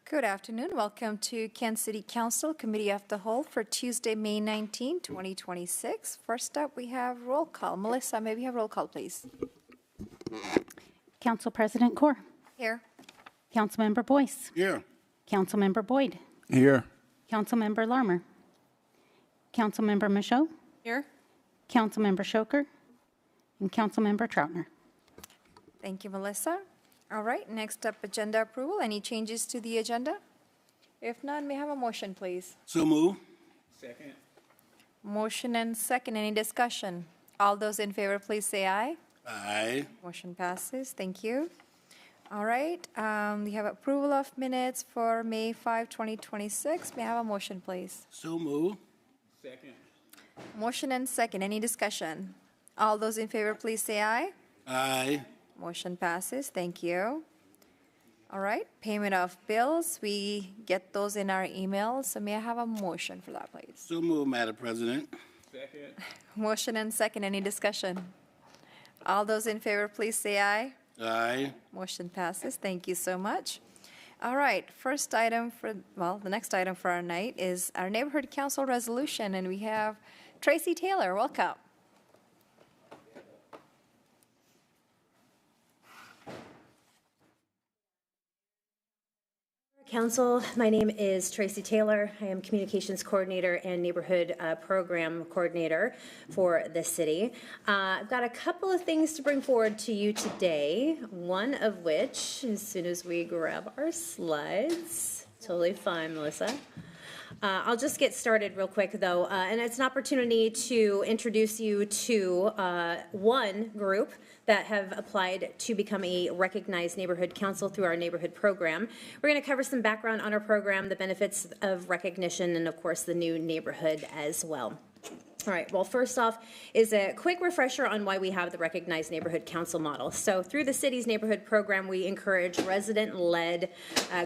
Good afternoon. Welcome to Kansas City Council Committee of the Whole for Tuesday, May 19, 2026. First up, we have roll call. Melissa, may we have roll call, please? Council President Kaur. Here. Councilmember Boyce. Here. Councilmember Boyd. Here. Councilmember Larmer. Councilmember Michaud. Here. Councilmember Shoker. And Councilmember Troutner. Thank you, Melissa. All right, next up, agenda approval. Any changes to the agenda? If none, may I have a motion, please? So move. Second. Motion and second. Any discussion? All those in favor, please say aye. Aye. Motion passes. Thank you. All right, we have approval of minutes for May 5, 2026. May I have a motion, please? So move. Second. Motion and second. Any discussion? All those in favor, please say aye. Aye. Motion passes. Thank you. All right, payment of bills. We get those in our email. So may I have a motion for that, please? So move, Madam President. Second. Motion and second. Any discussion? All those in favor, please say aye. Aye. Motion passes. Thank you so much. All right, the next item for our night is our Neighborhood Council resolution, and we have Tracy Taylor. Welcome. Council, my name is Tracy Taylor. I am Communications Coordinator and Neighborhood Program Coordinator for the city. I've got a couple of things to bring forward to you today, one of which, as soon as we grab our slides, totally fine, Melissa. I'll just get started real quick, though, and it's an opportunity to introduce you to one group that have applied to become a recognized neighborhood council through our neighborhood program. We're going to cover some background on our program, the benefits of recognition, and of course the new neighborhood as well. All right, well, first off is a quick refresher on why we have the Recognized Neighborhood Council model. So through the city's neighborhood program, we encourage resident-led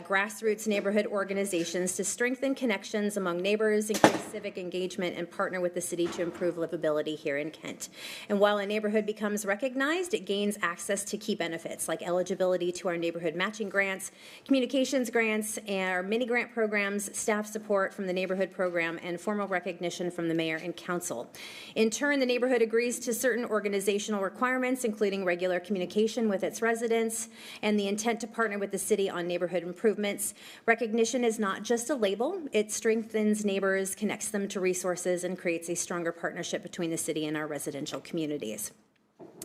grassroots neighborhood organizations to strengthen connections among neighbors, increase civic engagement, and partner with the city to improve livability here in Kent. And while a neighborhood becomes recognized, it gains access to key benefits like eligibility to our neighborhood matching grants, communications grants, our mini grant programs, staff support from the neighborhood program, and formal recognition from the mayor and council. In turn, the neighborhood agrees to certain organizational requirements, including regular communication with its residents and the intent to partner with the city on neighborhood improvements. Recognition is not just a label. It strengthens neighbors, connects them to resources, and creates a stronger partnership between the city and our residential communities.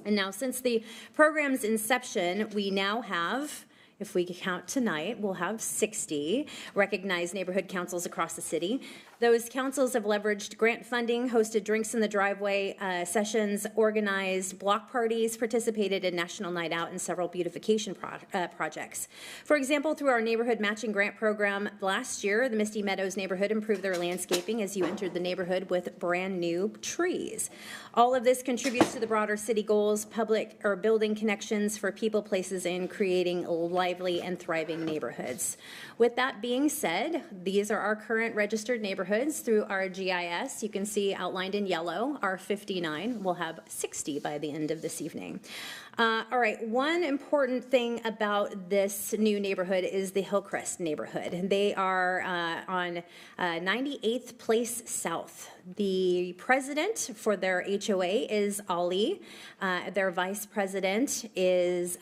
And now, since the program's inception, we now have, if we count tonight, we'll have 60 recognized neighborhood councils across the city. Those councils have leveraged grant funding, hosted drinks in the driveway sessions, organized block parties, participated in National Night Out, and several beautification projects. For example, through our neighborhood matching grant program last year, the Misty Meadows neighborhood improved their landscaping as you entered the neighborhood with brand new trees. All of this contributes to the broader city goals, public or building connections for people, places, and creating lively and thriving neighborhoods. With that being said, these are our current registered neighborhoods through our GIS. You can see outlined in yellow are 59. We'll have 60 by the end of this evening. All right, one important thing about this new neighborhood is the Hillcrest neighborhood. They are on 98th Place South. The president for their HOA is Ali. Their vice president is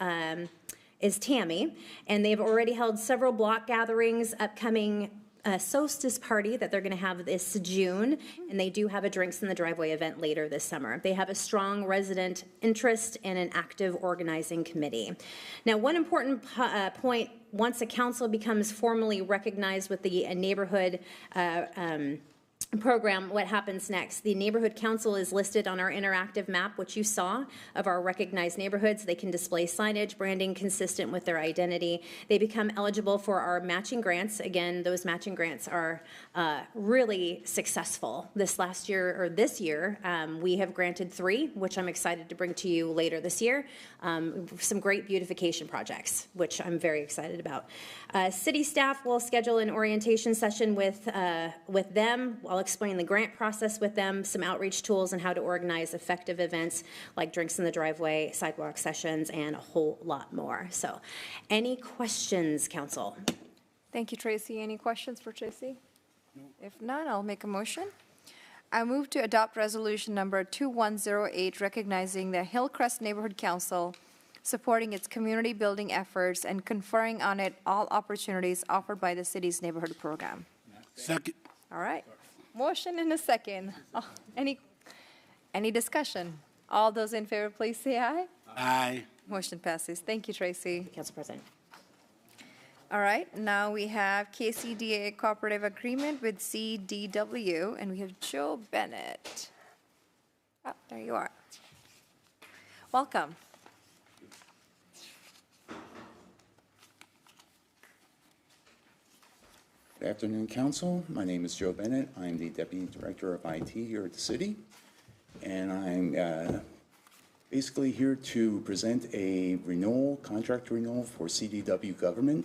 Tammy, and they've already held several block gatherings, upcoming solstice party that they're going to have this June, and they do have a drinks in the driveway event later this summer. They have a strong resident interest and an active organizing committee. Now, one important point, once a council becomes formally recognized with the neighborhood program, what happens next? The neighborhood council is listed on our interactive map, which you saw, of our recognized neighborhoods. They can display signage, branding consistent with their identity. They become eligible for our matching grants. Again, those matching grants are really successful. This year, we have granted 3, which I'm excited to bring to you later this year. Some great beautification projects, which I'm very excited about. City staff will schedule an orientation session with them. I'll explain the grant process with them, some outreach tools, and how to organize effective events like drinks in the driveway, sidewalk sessions, and a whole lot more. So, any questions, council? Thank you, Tracy. Any questions for Tracy? If none, I'll make a motion. I move to adopt resolution number 2108, recognizing the Hillcrest Neighborhood Council, supporting its community building efforts, and conferring on it all opportunities offered by the city's neighborhood program. Second. All right. Motion and a second. Oh, any discussion? All those in favor, please say aye. Aye. Motion passes. Thank you, Tracy. Council President. All right, now we have KCDA cooperative agreement with CDW, and we have Joe Bennett. Oh, there you are. Welcome. Good afternoon, Council. My name is Joe Bennett. I'm the Deputy Director of IT here at the city, and I'm basically here to present a contract renewal for CDW government,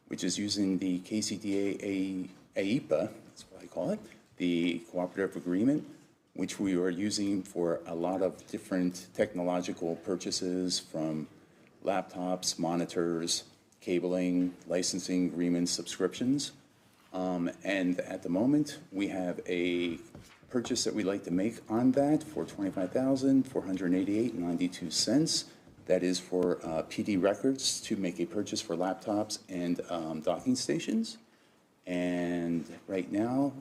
which is using the KCDA AIPA, that's what I call it, the cooperative agreement, which we are using for a lot of different technological purchases, from laptops, monitors, cabling, licensing agreements, subscriptions. And at the moment, we have a purchase that we'd like to make on that for $25,488.92. That is for PD Records to make a purchase for laptops and docking stations. And right now,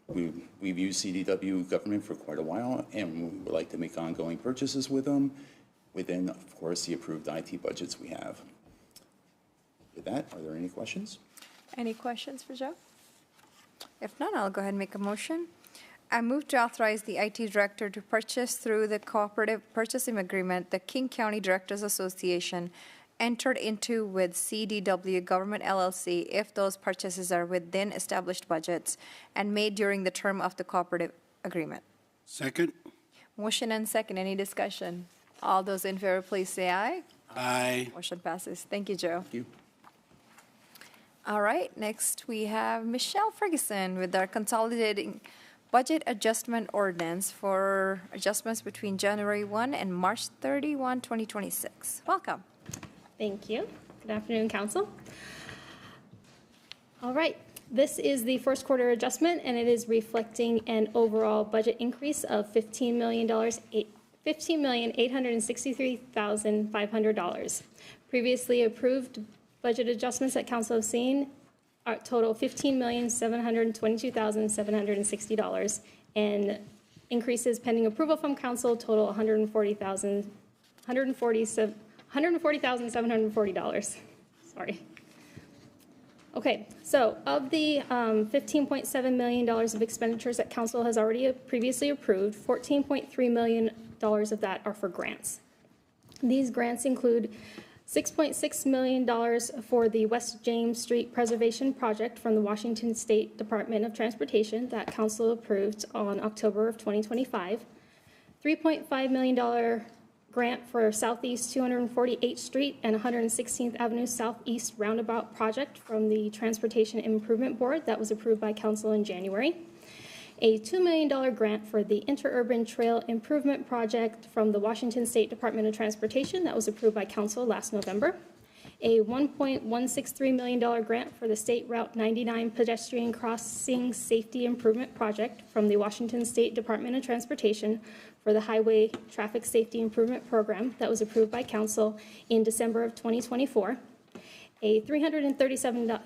we've used CDW government for quite a while, and we would like to make ongoing purchases with them within, of course, the approved IT budgets we have. With that, are there any questions? Any questions for Joe? If not, I'll go ahead and make a motion. I move to authorize the IT director to purchase through the cooperative purchasing agreement the King County Directors Association entered into with CDW Government LLC if those purchases are within established budgets and made during the term of the cooperative agreement. Second. Motion and second. Any discussion? All those in favor, please say aye. Aye. Motion passes. Thank you, Joe. Thank you. All right, next we have Michelle Ferguson with our consolidating budget adjustment ordinance for adjustments between January 1 and March 31, 2026. Welcome. Thank you. Good afternoon, Council. All right, this is the first quarter adjustment, and it is reflecting an overall budget increase of $15,863,500. Previously approved budget adjustments that Council have seen are total $15,722,760, and increases pending approval from Council total $140,740. Sorry. Okay, so of the $15.7 million of expenditures that Council has already previously approved, $14.3 million of that are for grants. These grants include $6.6 million for the West James Street Preservation Project from the Washington State Department of Transportation that Council approved on October of 2025. $3.5 million grant for Southeast 248th Street and 116th Avenue Southeast Roundabout Project from the Transportation Improvement Board that was approved by Council in January. A $2 million grant for the Interurban Trail Improvement Project from the Washington State Department of Transportation that was approved by Council last November. A $1.163 million grant for the State Route 99 Pedestrian Crossing Safety Improvement Project from the Washington State Department of Transportation for the Highway Traffic Safety Improvement Program that was approved by Council in December of 2024. A $337,000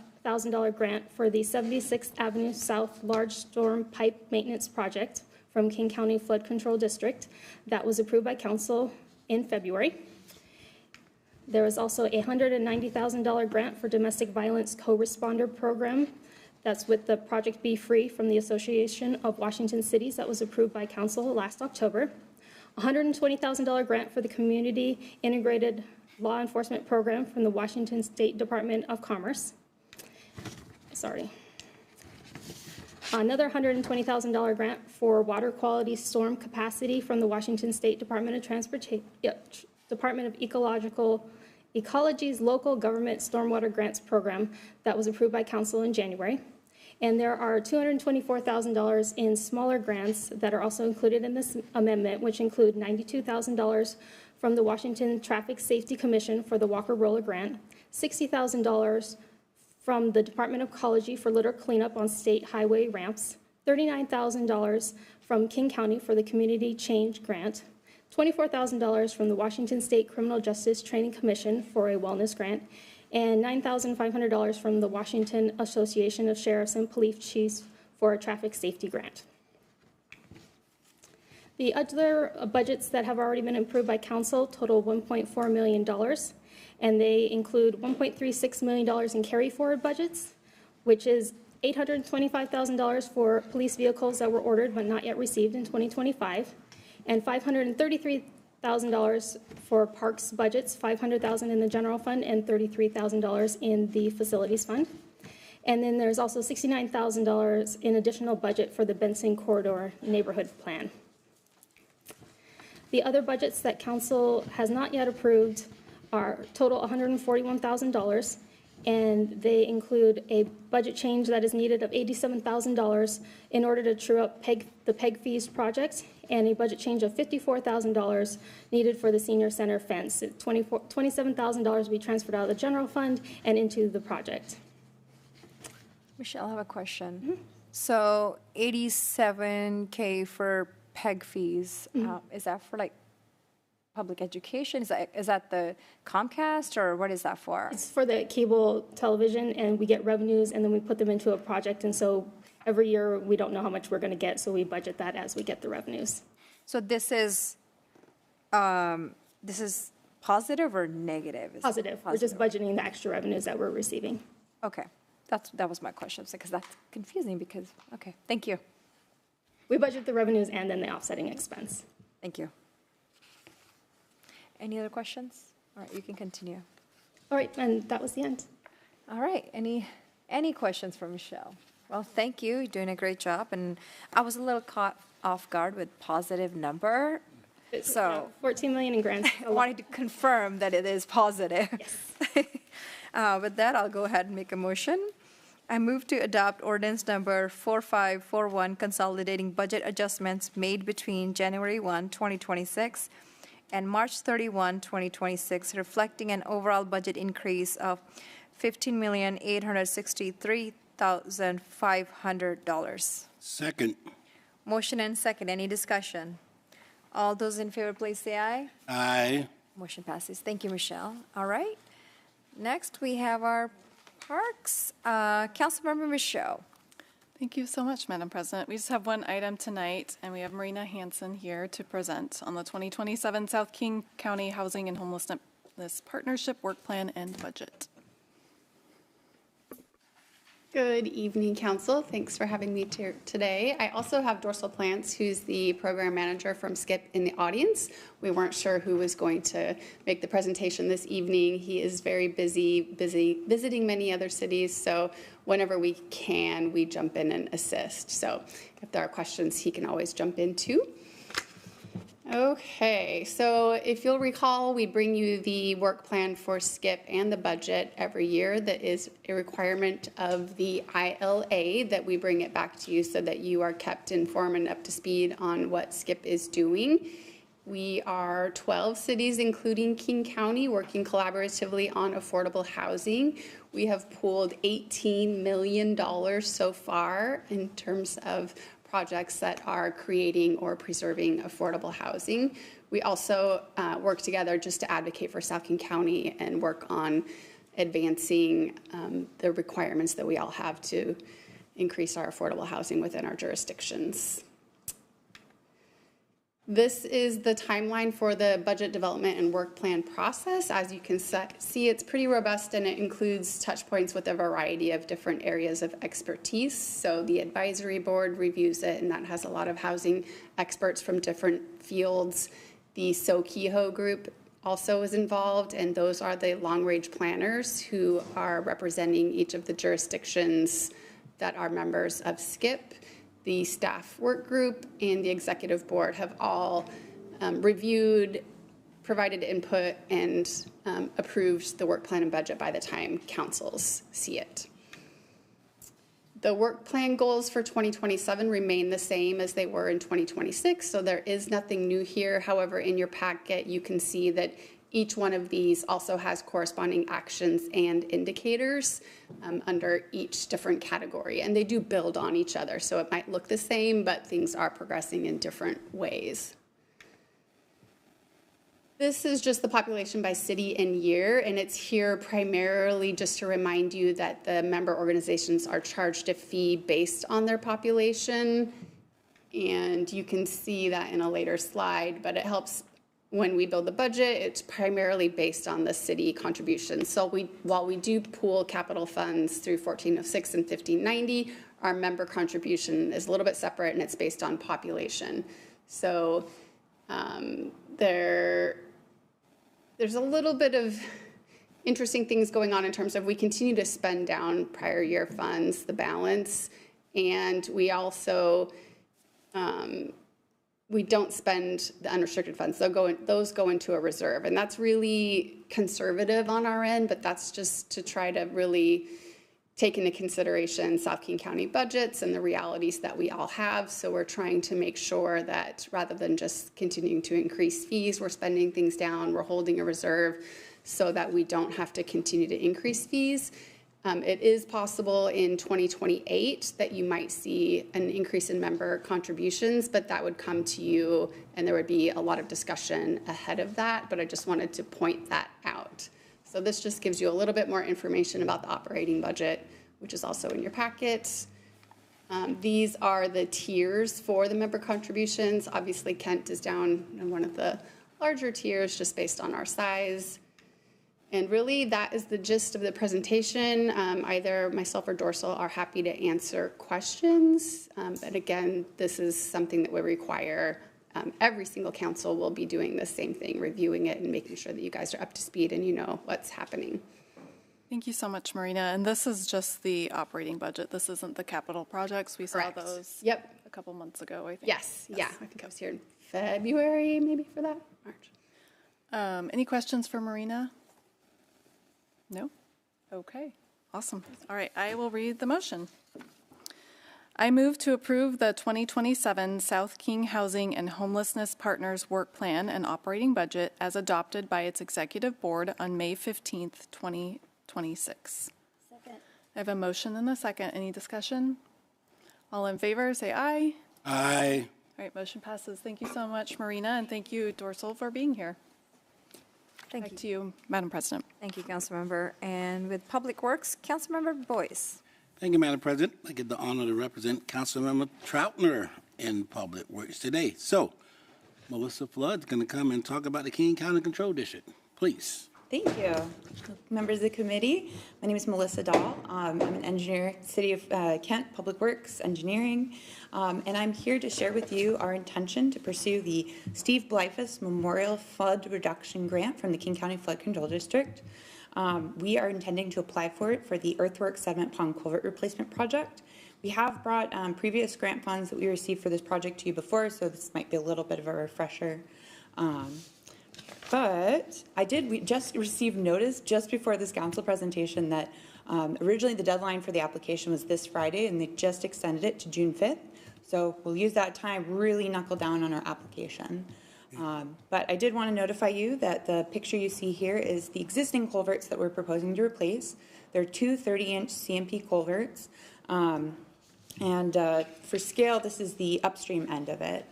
grant for the 76th Avenue South Large Storm Pipe Maintenance Project from King County Flood Control District that was approved by Council in February. There was also a $190,000 grant for Domestic Violence Co-Responder Program that's with the Project Be Free from the Association of Washington Cities that was approved by Council last October. A $120,000 grant for the Community Integrated Law Enforcement Program from the Washington State Department of Commerce. Sorry. Another $120,000 grant for water quality storm capacity from the Washington State Department of Department of Ecology's Local Government Stormwater Grants Program that was approved by Council in January. And there are $224,000 in smaller grants that are also included in this amendment, which include $92,000 from the Washington Traffic Safety Commission for the Walker Roller Grant, $60,000 from the Department of Ecology for litter cleanup on state highway ramps, $39,000 from King County for the Community Change Grant, $24,000 from the Washington State Criminal Justice Training Commission for a wellness grant, and $9,500 from the Washington Association of Sheriffs and Police Chiefs for a traffic safety grant. The other budgets that have already been approved by council total $1.4 million, and they include $1.36 million in carry-forward budgets, which is $825,000 for police vehicles that were ordered but not yet received in 2025, and $533,000 for parks budgets, $500,000 in the general fund and $33,000 in the facilities fund. And then there's also $69,000 in additional budget for the Benson Corridor Neighborhood Plan. The other budgets that council has not yet approved are total $141,000, and they include a budget change that is needed of $87,000 in order to true up the PEG fees project, and a budget change of $54,000 needed for the senior center fence. $27,000 will be transferred out of the general fund and into the project. Michelle, I have a question. So 87K for PEG fees, is that for like public education? Is that the Comcast, or what is that for? It's for the cable television, and we get revenues, and then we put them into a project, and so every year we don't know how much we're going to get, so we budget that as we get the revenues. So this is positive or negative? Positive. We're just budgeting the extra revenues that we're receiving. Okay, that was my question, because that's confusing because, okay, thank you. We budget the revenues and then the offsetting expense. Thank you. Any other questions? All right, you can continue. All right, and that was the end. All right, any questions for Michelle? Well, thank you, you're doing a great job, and I was a little caught off guard with positive number, It's so 14 million in grants. I wanted to confirm that it is positive. Yes. With that, I'll go ahead and make a motion. I move to adopt ordinance number 4541, consolidating budget adjustments made between January 1, 2026 and March 31, 2026, reflecting an overall budget increase of $15,863,500. Second. Motion and second. Any discussion? All those in favor, please say aye. Aye. Motion passes. Thank you, Michelle. All right. Next, we have our parks. Councilmember Michaud. Thank you so much, Madam President. We just have one item tonight, and we have Marina Hansen here to present on the 2027 South King County Housing and Homelessness Partnership Work Plan and Budget. Good evening, Council. Thanks for having me here today. I also have Dorsal Plants, who's the program manager from SCIP, in the audience. We weren't sure who was going to make the presentation this evening. He is very busy visiting many other cities, so whenever we can, we jump in and assist. So if there are questions, he can always jump in too. Okay, so if you'll recall, we bring you the work plan for SCIP and the budget every year. That is a requirement of the ILA that we bring it back to you so that you are kept informed and up to speed on what SCIP is doing. We are 12 cities, including King County, working collaboratively on affordable housing. We have pooled $18 million so far in terms of projects that are creating or preserving affordable housing. We also work together just to advocate for South King County and work on advancing the requirements that we all have to increase our affordable housing within our jurisdictions. This is the timeline for the budget development and work plan process. As you can see, it's pretty robust, and it includes touch points with a variety of different areas of expertise. So the advisory board reviews it, and that has a lot of housing experts from different fields. The SoKeho group also is involved, and those are the long-range planners who are representing each of the jurisdictions that are members of SCIP. The staff work group and the executive board have all reviewed, provided input, and approved the work plan and budget by the time councils see it. The work plan goals for 2027 remain the same as they were in 2026, so there is nothing new here. However, in your packet, you can see that each one of these also has corresponding actions and indicators under each different category, and they do build on each other. So it might look the same, but things are progressing in different ways. This is just the population by city and year, and it's here primarily just to remind you that the member organizations are charged a fee based on their population. And you can see that in a later slide, but it helps when we build the budget. It's primarily based on the city contributions. So while we do pool capital funds through 1406 and 1590, our member contribution is a little bit separate, and it's based on population. So there's a little bit of interesting things going on in terms of we continue to spend down prior year funds, the balance, and we also we don't spend the unrestricted funds. Those go into a reserve, and that's really conservative on our end, but that's just to try to really take into consideration South King County budgets and the realities that we all have. So we're trying to make sure that rather than just continuing to increase fees, we're spending things down, we're holding a reserve so that we don't have to continue to increase fees. It is possible in 2028 that you might see an increase in member contributions, but that would come to you and there would be a lot of discussion ahead of that, but I just wanted to point that out. So this just gives you a little bit more information about the operating budget, which is also in your packet. These are the tiers for the member contributions. Obviously, Kent is down in one of the larger tiers just based on our size. And really, that is the gist of the presentation. Either myself or Dorsal are happy to answer questions. But again, this is something that would require every single council will be doing the same thing, reviewing it and making sure that you guys are up to speed and you know what's happening. Thank you so much, Marina. And this is just the operating budget. This isn't the capital projects. We saw Correct. those a couple months ago, I think. Yes. Yeah. I think I was here in February, maybe for that, March. Any questions for Marina? No? Okay, awesome. All right, I will read the motion. I move to approve the 2027 South King Housing and Homelessness Partners Work Plan and Operating Budget as adopted by its Executive Board on May 15th, 2026. Second. I have a motion and a second. Any discussion? All in favor, say aye. Aye. All right, motion passes. Thank you so much, Marina, and thank you, Dorsal, for being here. Thank Back you. to you, Madam President. Thank you, Councilmember. And with Public Works, Councilmember Boyce. Thank you, Madam President. I get the honor to represent Councilmember Troutner in Public Works today. So, Melissa Flood's going to come and talk about the King County Control District. Please. Thank you. Members of the committee, my name is Melissa Dahl. I'm an engineer at City of Kent Public Works Engineering, and I'm here to share with you our intention to pursue the Steve Blyfus Memorial Flood Reduction Grant from the King County Flood Control District. We are intending to apply for it for the Earthworks Sediment Pond Culvert Replacement Project. We have brought previous grant funds that we received for this project to you before, so this might be a little bit of a refresher. But we just received notice just before this council presentation that originally the deadline for the application was this Friday, and they just extended it to June 5th. So we'll use that time, really knuckle down on our application. But I did want to notify you that the picture you see here is the existing culverts that we're proposing to replace. They're two 30-inch CMP culverts. For scale, this is the upstream end of it.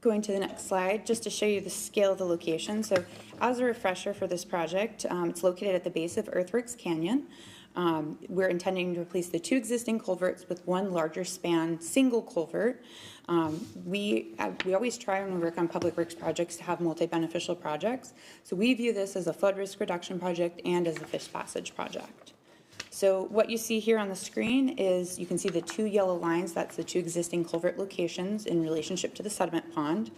Going to the next slide, just to show you the scale of the location. So as a refresher for this project, it's located at the base of Earthworks Canyon. We're intending to replace the two existing culverts with one larger span single culvert. We always try when we work on public works projects to have multi-beneficial projects. So we view this as a flood risk reduction project and as a fish passage project. So what you see here on the screen is you can see the two yellow lines. That's the two existing culvert locations in relationship to the sediment pond.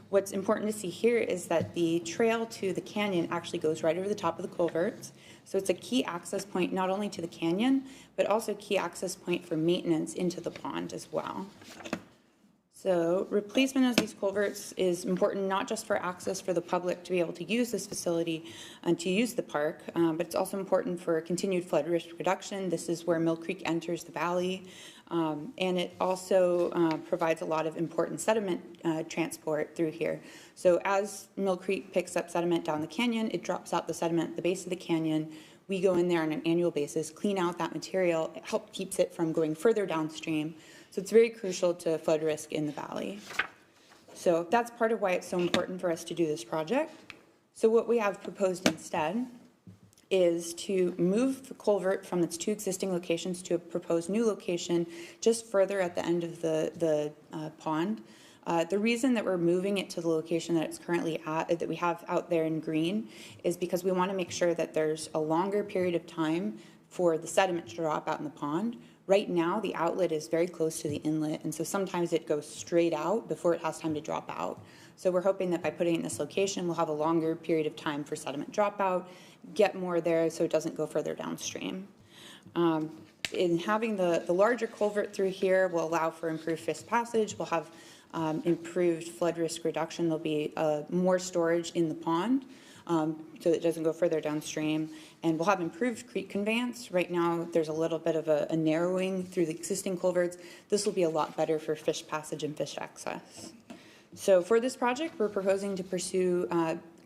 What's important to see here is that the trail to the canyon actually goes right over the top of the culverts. So it's a key access point not only to the canyon, but also a key access point for maintenance into the pond as well. So replacement of these culverts is important not just for access for the public to be able to use this facility and to use the park, but it's also important for continued flood risk reduction. This is where Mill Creek enters the valley. And it also provides a lot of important sediment transport through here. So as Mill Creek picks up sediment down the canyon, it drops out the sediment at the base of the canyon. We go in there on an annual basis, clean out that material, it helps keeps it from going further downstream. So it's very crucial to flood risk in the valley. So that's part of why it's so important for us to do this project. So what we have proposed instead is to move the culvert from its two existing locations to a proposed new location just further at the end of the pond. The reason that we're moving it to the location that it's currently at, that we have out there in green, is because we want to make sure that there's a longer period of time for the sediment to drop out in the pond. Right now, the outlet is very close to the inlet, and so sometimes it goes straight out before it has time to drop out. So we're hoping that by putting it in this location, we'll have a longer period of time for sediment dropout, get more there so it doesn't go further downstream. In having the larger culvert through here will allow for improved fish passage. We'll have improved flood risk reduction. There'll be more storage in the pond so it doesn't go further downstream. And we'll have improved creek conveyance. Right now, there's a little bit of a narrowing through the existing culverts. This will be a lot better for fish passage and fish access. So for this project, we're proposing to pursue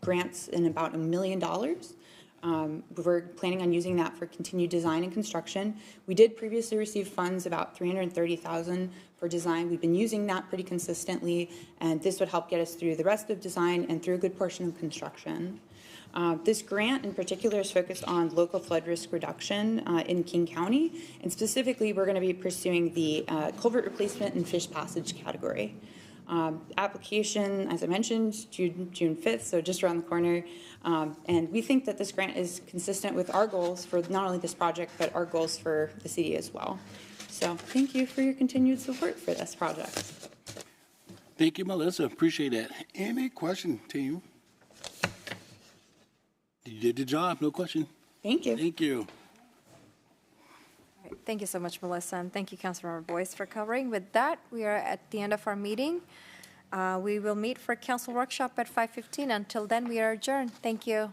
grants in about $1 million. We're planning on using that for continued design and construction. We did previously receive funds, about $330,000 for design. We've been using that pretty consistently, and this would help get us through the rest of design and through a good portion of construction. This grant in particular is focused on local flood risk reduction in King County, and specifically we're going to be pursuing the culvert replacement and fish passage category. Application, as I mentioned, June 5th, so just around the corner. And we think that this grant is consistent with our goals for not only this project, but our goals for the city as well. So thank you for your continued support for this project. Thank you, Melissa. Appreciate that. Any question, team? You did the job. No question. Thank you. Thank you. All right, thank you so much, Melissa, and thank you, Councilmember Boyce, for covering. With that, we are at the end of our meeting. We will meet for council workshop at 5:15. Until then, we are adjourned. Thank you.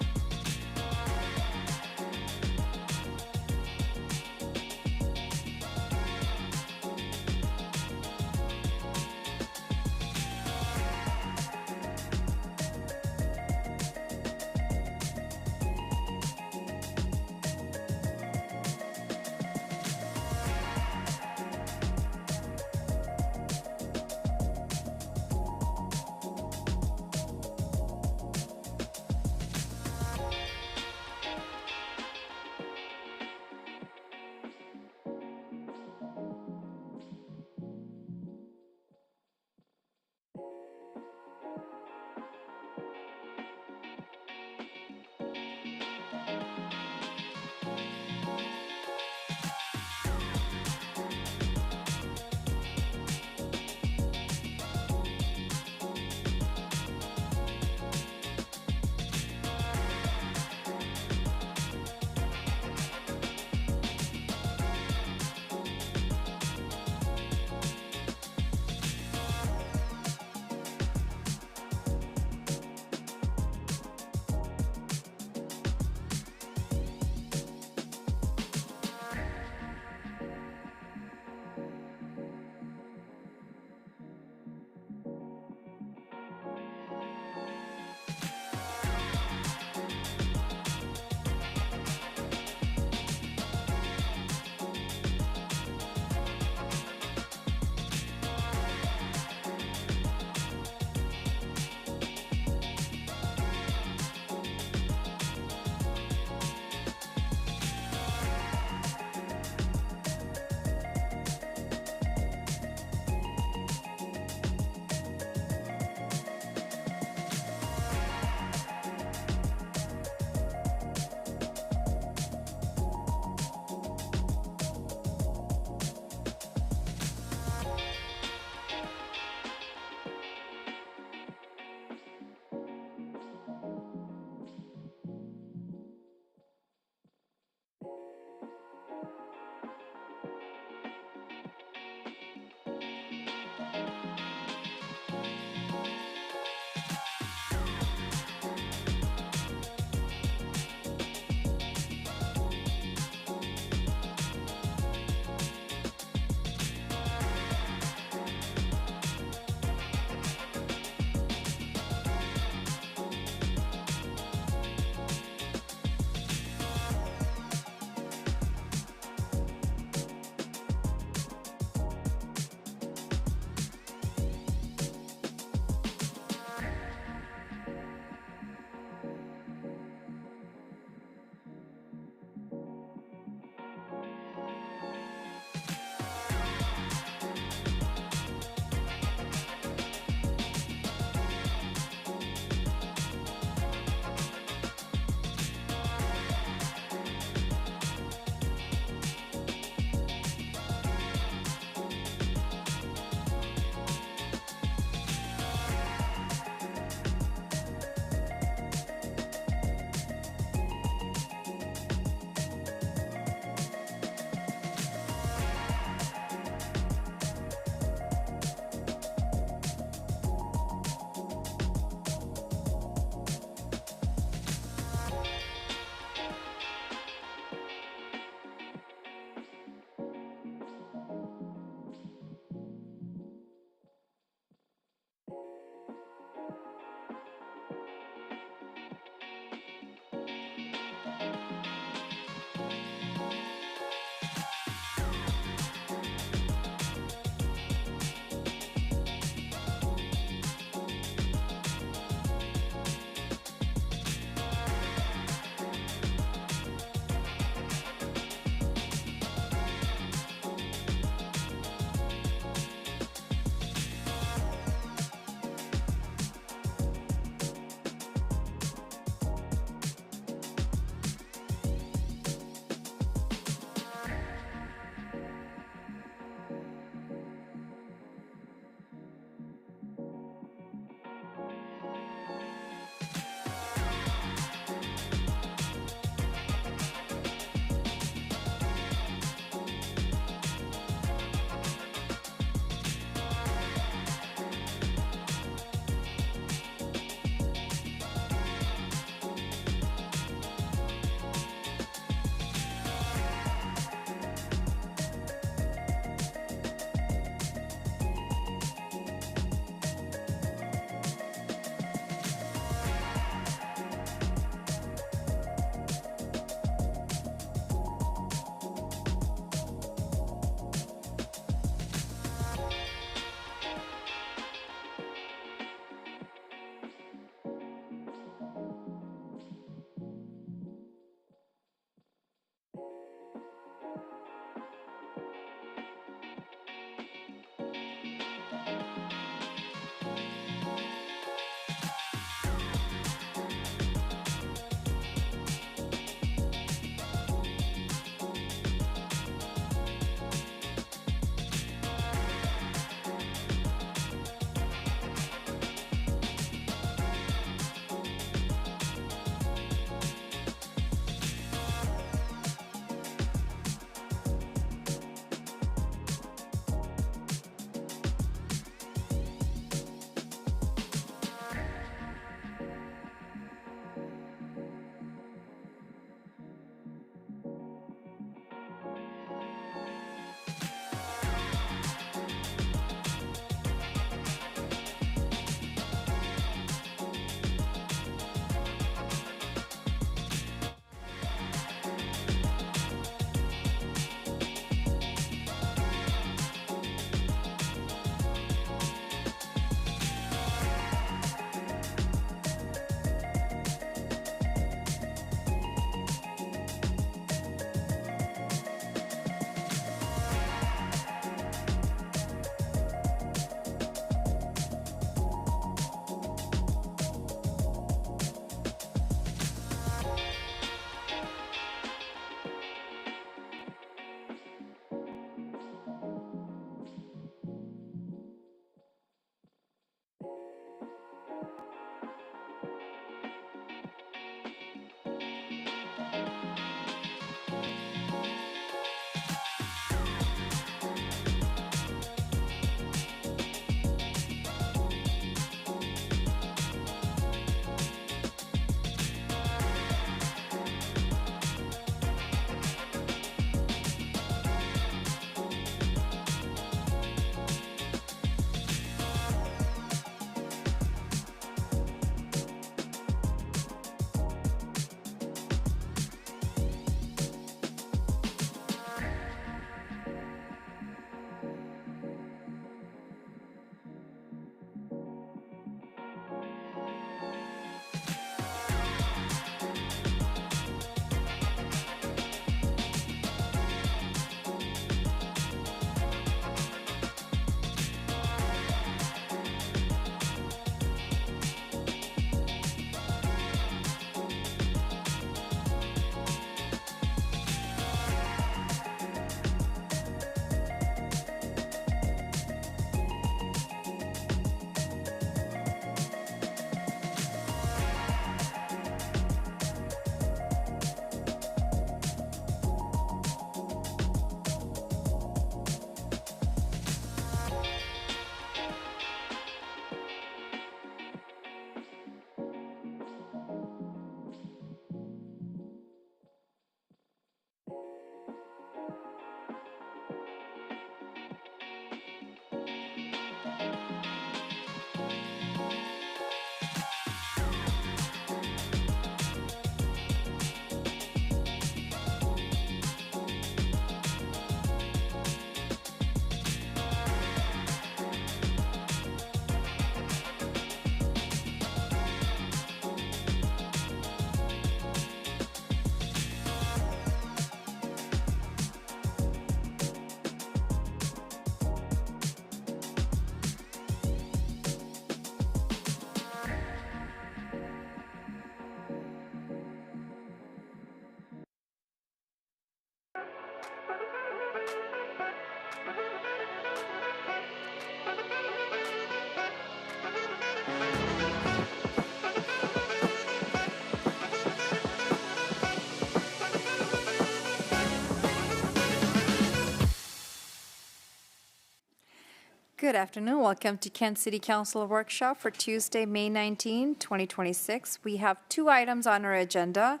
Good afternoon. Welcome to Kent City Council Workshop for Tuesday, May 19, 2026. We have 2 items on our agenda.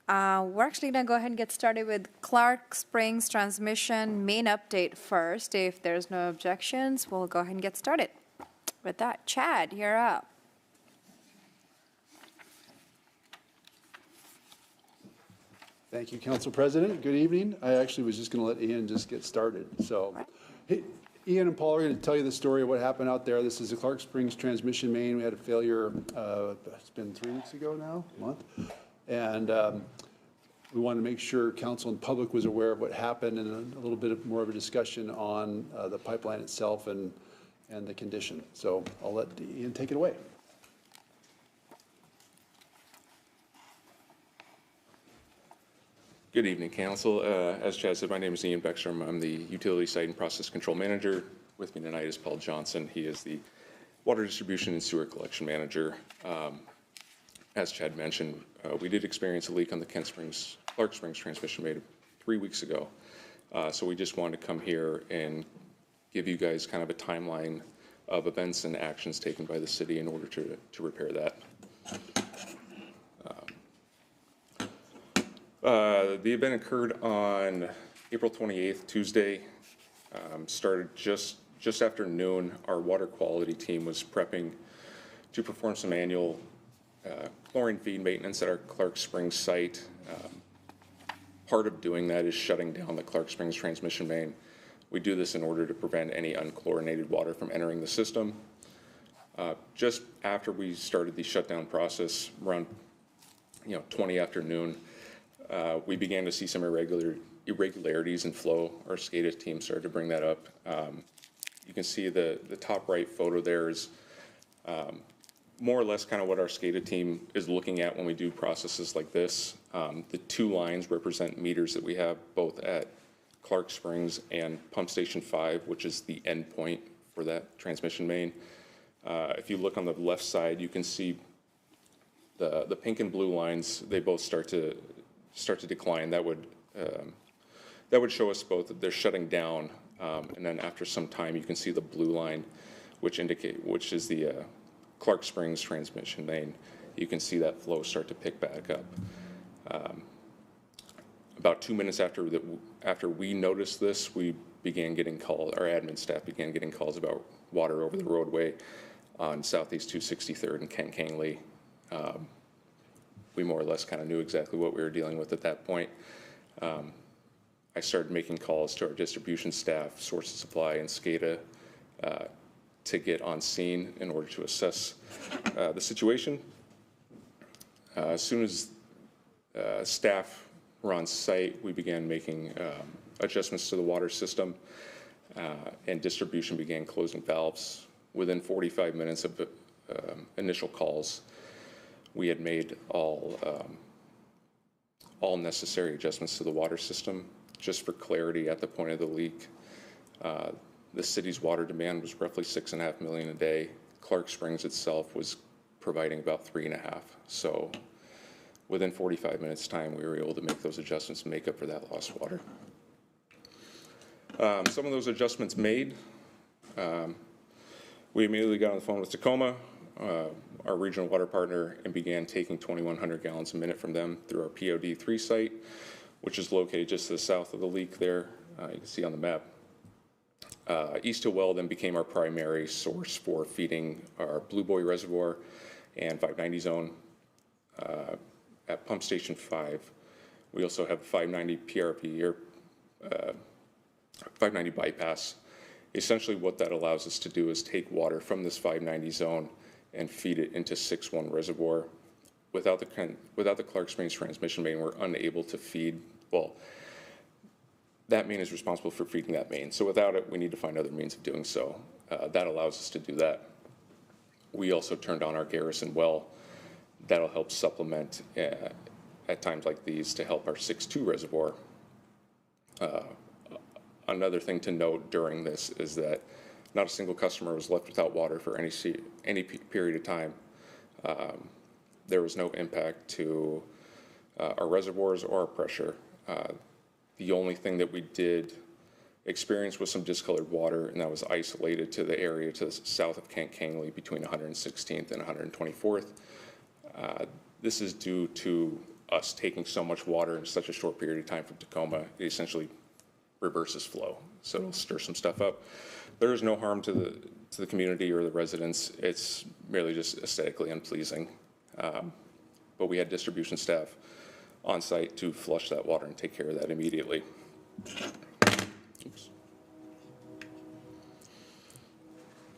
We're actually going to go ahead and get started with Clark Springs Transmission main update first. If there's no objections, we'll go ahead and get started. With that, Chad, you're up. Thank you, Council President. Good evening. I actually was just going to let Ian just get started. So, hey, Ian and Paul are going to tell you the story of what happened out there. This is the Clark Springs transmission main. We had a failure, it's been 3 weeks ago now, a month. And we wanted to make sure council and public was aware of what happened and a little bit more of a discussion on the pipeline itself and the condition. So I'll let Ian take it away. Good evening, Council. As Chad said, my name is Ian Beckstrom. I'm the Utility Site and Process Control Manager. With me tonight is Paul Johnson. He is the Water Distribution and Sewer Collection Manager. As Chad mentioned, we did experience a leak on the Clark Springs transmission main 3 weeks ago. So we just wanted to come here and give you guys kind of a timeline of events and actions taken by the city in order to repair that. The event occurred on April 28th, Tuesday. Started just after noon. Our water quality team was prepping to perform some annual chlorine feed maintenance at our Clark Springs site. Part of doing that is shutting down the Clark Springs transmission main. We do this in order to prevent any unchlorinated water from entering the system. Just after we started the shutdown process, around 20 after noon, we began to see some irregularities in flow. Our SCADA team started to bring that up. You can see the top right photo there is more or less kind of what our SCADA team is looking at when we do processes like this. The 2 lines represent meters that we have both at Clark Springs and Pump Station 5, which is the end point for that transmission main. If you look on the left side, you can see the pink and blue lines, they both start to decline. That would show us both that they're shutting down, and then after some time, you can see the blue line, which is the Clark Springs transmission main. You can see that flow start to pick back up. About 2 minutes after we noticed this, we began getting calls. Our admin staff began getting calls about water over the roadway on Southeast 263rd and Kent Kangley. We more or less kind of knew exactly what we were dealing with at that point. I started making calls to our distribution staff, Source of Supply, and SCADA to get on scene in order to assess the situation. As soon as staff were on site, we began making adjustments to the water system, and distribution began closing valves. Within 45 minutes of initial calls, we had made all necessary adjustments to the water system. Just for clarity, at the point of the leak, the city's water demand was roughly 6.5 million a day. Clark Springs itself was providing about 3.5. So within 45 minutes time, we were able to make those adjustments and make up for that lost water. Some of those adjustments made, we immediately got on the phone with Tacoma, our regional water partner, and began taking 2,100 gallons a minute from them through our POD3 site, which is located just to the south of the leak there. You can see on the map. East Hill Well then became our primary source for feeding our Blue Boy Reservoir and 590 zone. At Pump Station 5, we also have 590 PRP, or 590 bypass. Essentially what that allows us to do is take water from this 590 zone and feed it into 6-1 reservoir. Without the Clark Springs transmission main, we're unable to feed, well, that main is responsible for feeding that main. So without it, we need to find other means of doing so. That allows us to do that. We also turned on our Garrison well. That'll help supplement at times like these to help our 6-2 reservoir. Another thing to note during this is that not a single customer was left without water for any period of time. There was no impact to our reservoirs or our pressure. The only thing that we did experienced with some discolored water, and that was isolated to the area to the south of Kent Kangley between 116th and 124th. This is due to us taking so much water in such a short period of time from Tacoma. It essentially reverses flow, so it'll stir some stuff up. There is no harm to the community or the residents. It's merely just aesthetically unpleasing. But we had distribution staff on site to flush that water and take care of that immediately. Oops.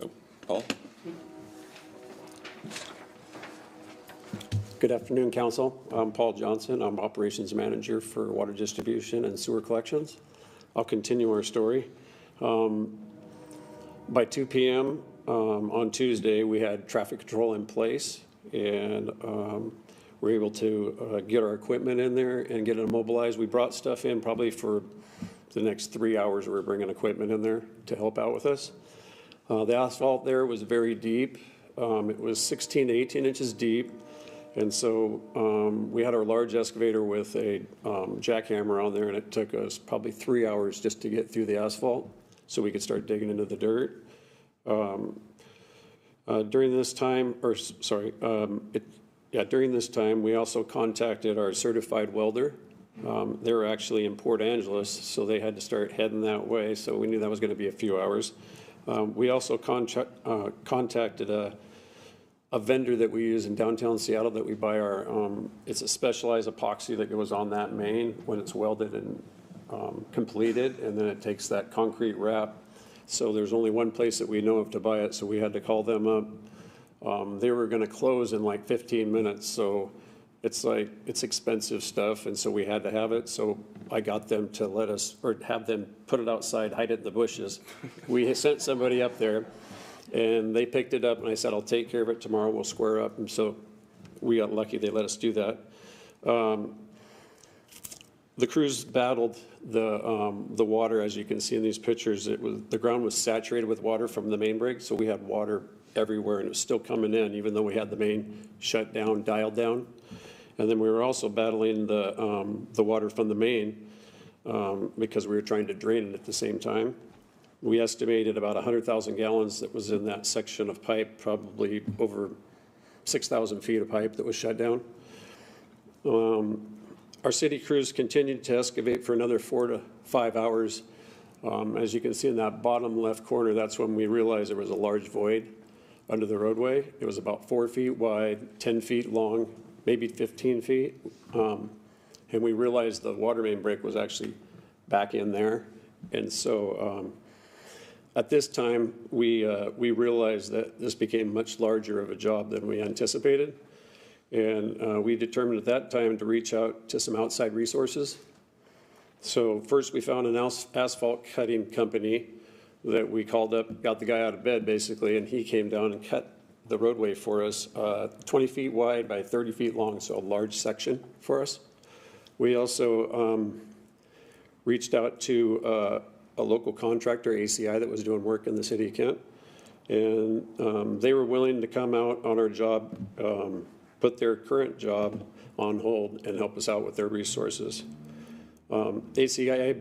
Oh, Paul? Good afternoon, Council. I'm Paul Johnson. I'm Operations Manager for Water Distribution and Sewer Collections. I'll continue our story. By 2 p.m. On Tuesday, we had traffic control in place, and we're able to get our equipment in there and get it immobilized. We brought stuff in probably for the next 3 hours. We're bringing equipment in there to help out with us. The asphalt there was very deep. It was 16 to 18 inches deep. And so we had our large excavator with a jackhammer on there, and it took us probably 3 hours just to get through the asphalt so we could start digging into the dirt. During this time, during this time, we also contacted our certified welder. They were actually in Port Angeles, so they had to start heading that way, so we knew that was going to be a few hours. We also contacted a vendor that we use in downtown Seattle that we buy our, it's a specialized epoxy that goes on that main when it's welded and completed, and then it takes that concrete wrap. So there's only one place that we know of to buy it, so we had to call them up. They were going to close in like 15 minutes, so it's expensive stuff, and so we had to have it. So I got them to let us, or have them put it outside, hide it in the bushes. We sent somebody up there, and they picked it up, and I said, I'll take care of it tomorrow, we'll square up. And so we got lucky, they let us do that. The crews battled the water, as you can see in these pictures. The ground was saturated with water from the main break, so we had water everywhere, and it was still coming in, even though we had the main shut down, dialed down. And then we were also battling the water from the main because we were trying to drain it at the same time. We estimated about 100,000 gallons that was in that section of pipe, probably over 6,000 feet of pipe that was shut down. Our city crews continued to excavate for another 4 to 5 hours. As you can see in that bottom left corner, that's when we realized there was a large void under the roadway. It was about 4 feet wide, 10 feet long, maybe 15 feet. And we realized the water main break was actually back in there. And so at this time, we realized that this became much larger of a job than we anticipated. And we determined at that time to reach out to some outside resources. So first we found an asphalt cutting company that we called up, got the guy out of bed basically, and he came down and cut the roadway for us, 20 feet wide by 30 feet long, so a large section for us. We also reached out to a local contractor, ACI, that was doing work in the city of Kent. And they were willing to come out on our job, put their current job on hold and help us out with their resources. ACI,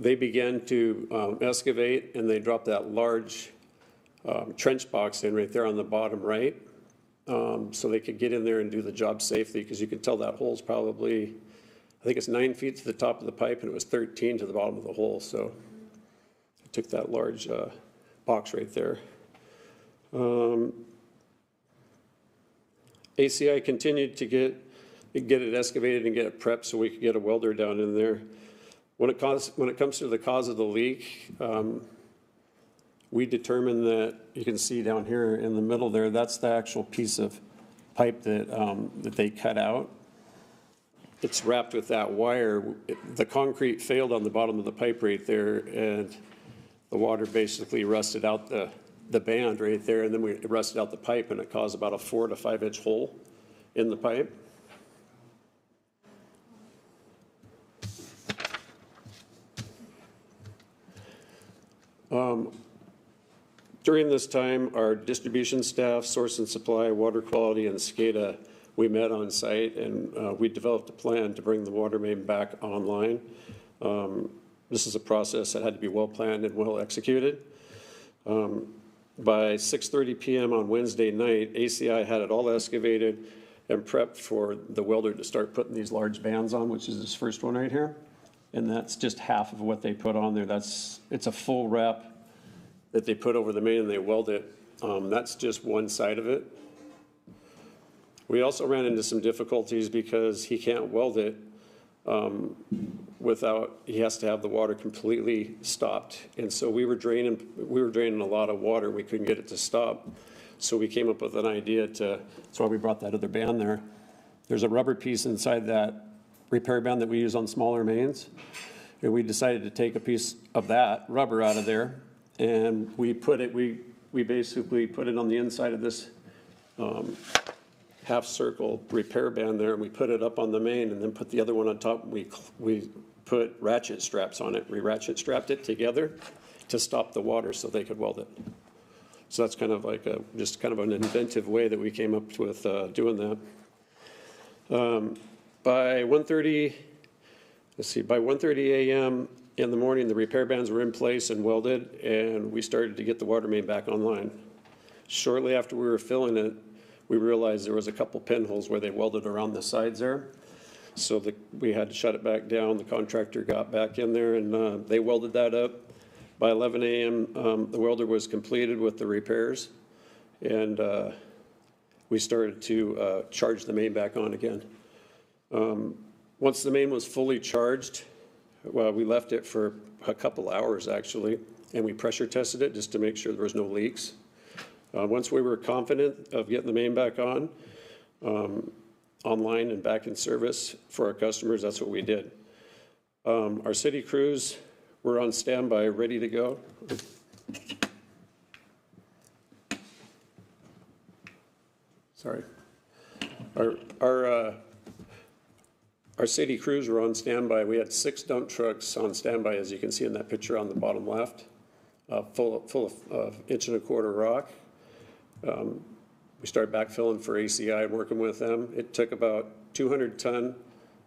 they began to excavate, and they dropped that large trench box in right there on the bottom right, so they could get in there and do the job safely, because you can tell that hole's probably, I think it's 9 feet to the top of the pipe, and it was 13 to the bottom of the hole. So I took that large box right there. ACI continued to get it excavated and get it prepped so we could get a welder down in there. When it comes to the cause of the leak, we determined that, you can see down here in the middle there, that's the actual piece of pipe that, that they cut out. It's wrapped with that wire. The concrete failed on the bottom of the pipe right there, and the water basically rusted out the band right there, and then it rusted out the pipe, and it caused about a 4 to 5 inch hole in the pipe. During this time, our distribution staff, Source and Supply, Water Quality, and SCADA we met on site and we developed a plan to bring the water main back online. This is a process that had to be well planned and well executed. By 6:30 p.m. on Wednesday night, ACI had it all excavated and prepped for the welder to start putting these large bands on, which is this first one right here. And that's just half of what they put on there. It's a full wrap that they put over the main and they weld it. That's just one side of it. We also ran into some difficulties because he can't weld it he has to have the water completely stopped. And so we were draining a lot of water. We couldn't get it to stop. So we came up with an idea that's why we brought that other band there. There's a rubber piece inside that repair band that we use on smaller mains. And we decided to take a piece of that rubber out of there. And we basically put it on the inside of this half circle repair band there, and we put it up on the main and then put the other one on top. We put ratchet straps on it. We ratchet strapped it together to stop the water so they could weld it. So that's kind of like just kind of an inventive way that we came up with doing that. By 1:30 a.m. in the morning, the repair bands were in place and welded, and we started to get the water main back online. Shortly after we were filling it, we realized there was a couple pinholes where they welded around the sides there. So we had to shut it back down. The contractor got back in there and they welded that up. By 11 a.m., the welder was completed with the repairs, and we started to charge the main back on again. Once the main was fully charged, well, we left it for a couple hours actually, and we pressure tested it just to make sure there was no leaks. Once we were confident of getting the main back on, online and back in service for our customers, that's what we did. Our city crews were on standby, ready to go. Sorry. Our city crews were on standby. We had 6 dump trucks on standby, as you can see in that picture on the bottom left, full of 1.25-inch rock. We started backfilling for ACI and working with them. It took about 200 ton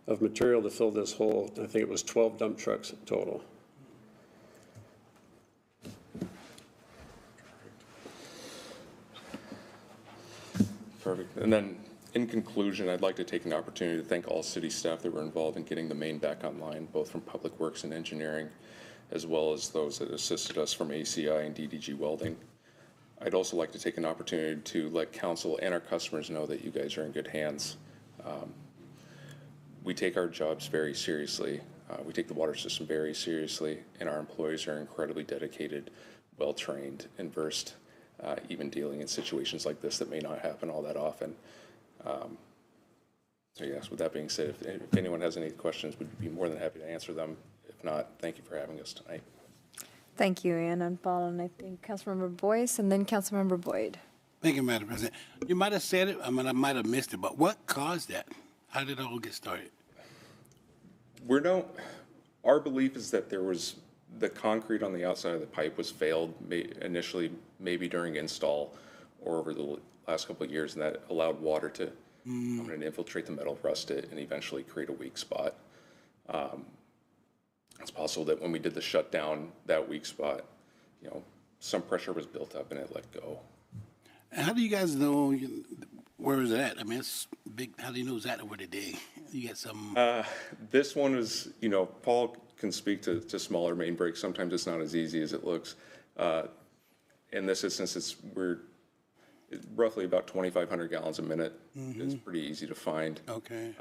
of material to fill this hole. I think it was 12 dump trucks in total. Perfect. And then in conclusion, I'd like to take an opportunity to thank all city staff that were involved in getting the main back online, both from Public Works and Engineering, as well as those that assisted us from ACI and DDG Welding. I'd also like to take an opportunity to let council and our customers know that you guys are in good hands. We take our jobs very seriously. We take the water system very seriously, and our employees are incredibly dedicated, well-trained, and versed, even dealing in situations like this that may not happen all that often. So yes, with that being said, if anyone has any questions, we'd be more than happy to answer them. If not, thank you for having us tonight. Thank you, Ian. And following, I think, Councilmember Boyce and then Councilmember Boyd. Thank you, Madam President. You might have said it, I might have missed it, but what caused that? How did it all get started? Our belief is that there was the concrete on the outside of the pipe was failed initially, maybe during install or over the last couple of years, and that allowed water to come in and infiltrate the metal, rust it, and eventually create a weak spot. It's possible that when we did the shutdown, that weak spot, some pressure was built up and it let go. And how do you guys know where is it at? I mean, it's big. How do you know it's at over the day? You get some. This one was, Paul can speak to smaller main breaks. Sometimes it's not as easy as it looks. In this instance, we're roughly about 2,500 gallons a minute. It's pretty easy to find. Okay.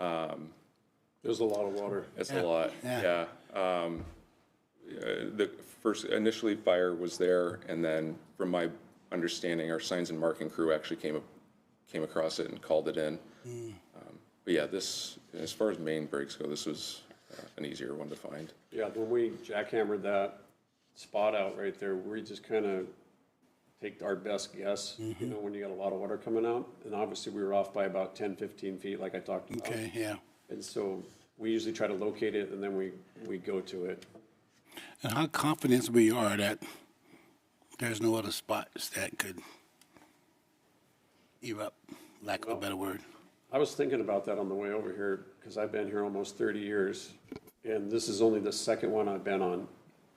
There's a lot of water. It's a lot. Yeah. The first initially fire was there, and then from my understanding, our signs and marking crew actually came across it and called it in. But yeah, this, as far as main breaks go, this was an easier one to find. Yeah, when we jackhammered that spot out right there, we just kind of take our best guess, when you got a lot of water coming out. And obviously we were off by about 10, 15 feet, like I talked about. Okay, yeah. And so we usually try to locate it, and then we go to it. And how confident we are that there's no other spots that could erupt, lack of a better word? I was thinking about that on the way over here, because I've been here almost 30 years, and this is only the second one I've been on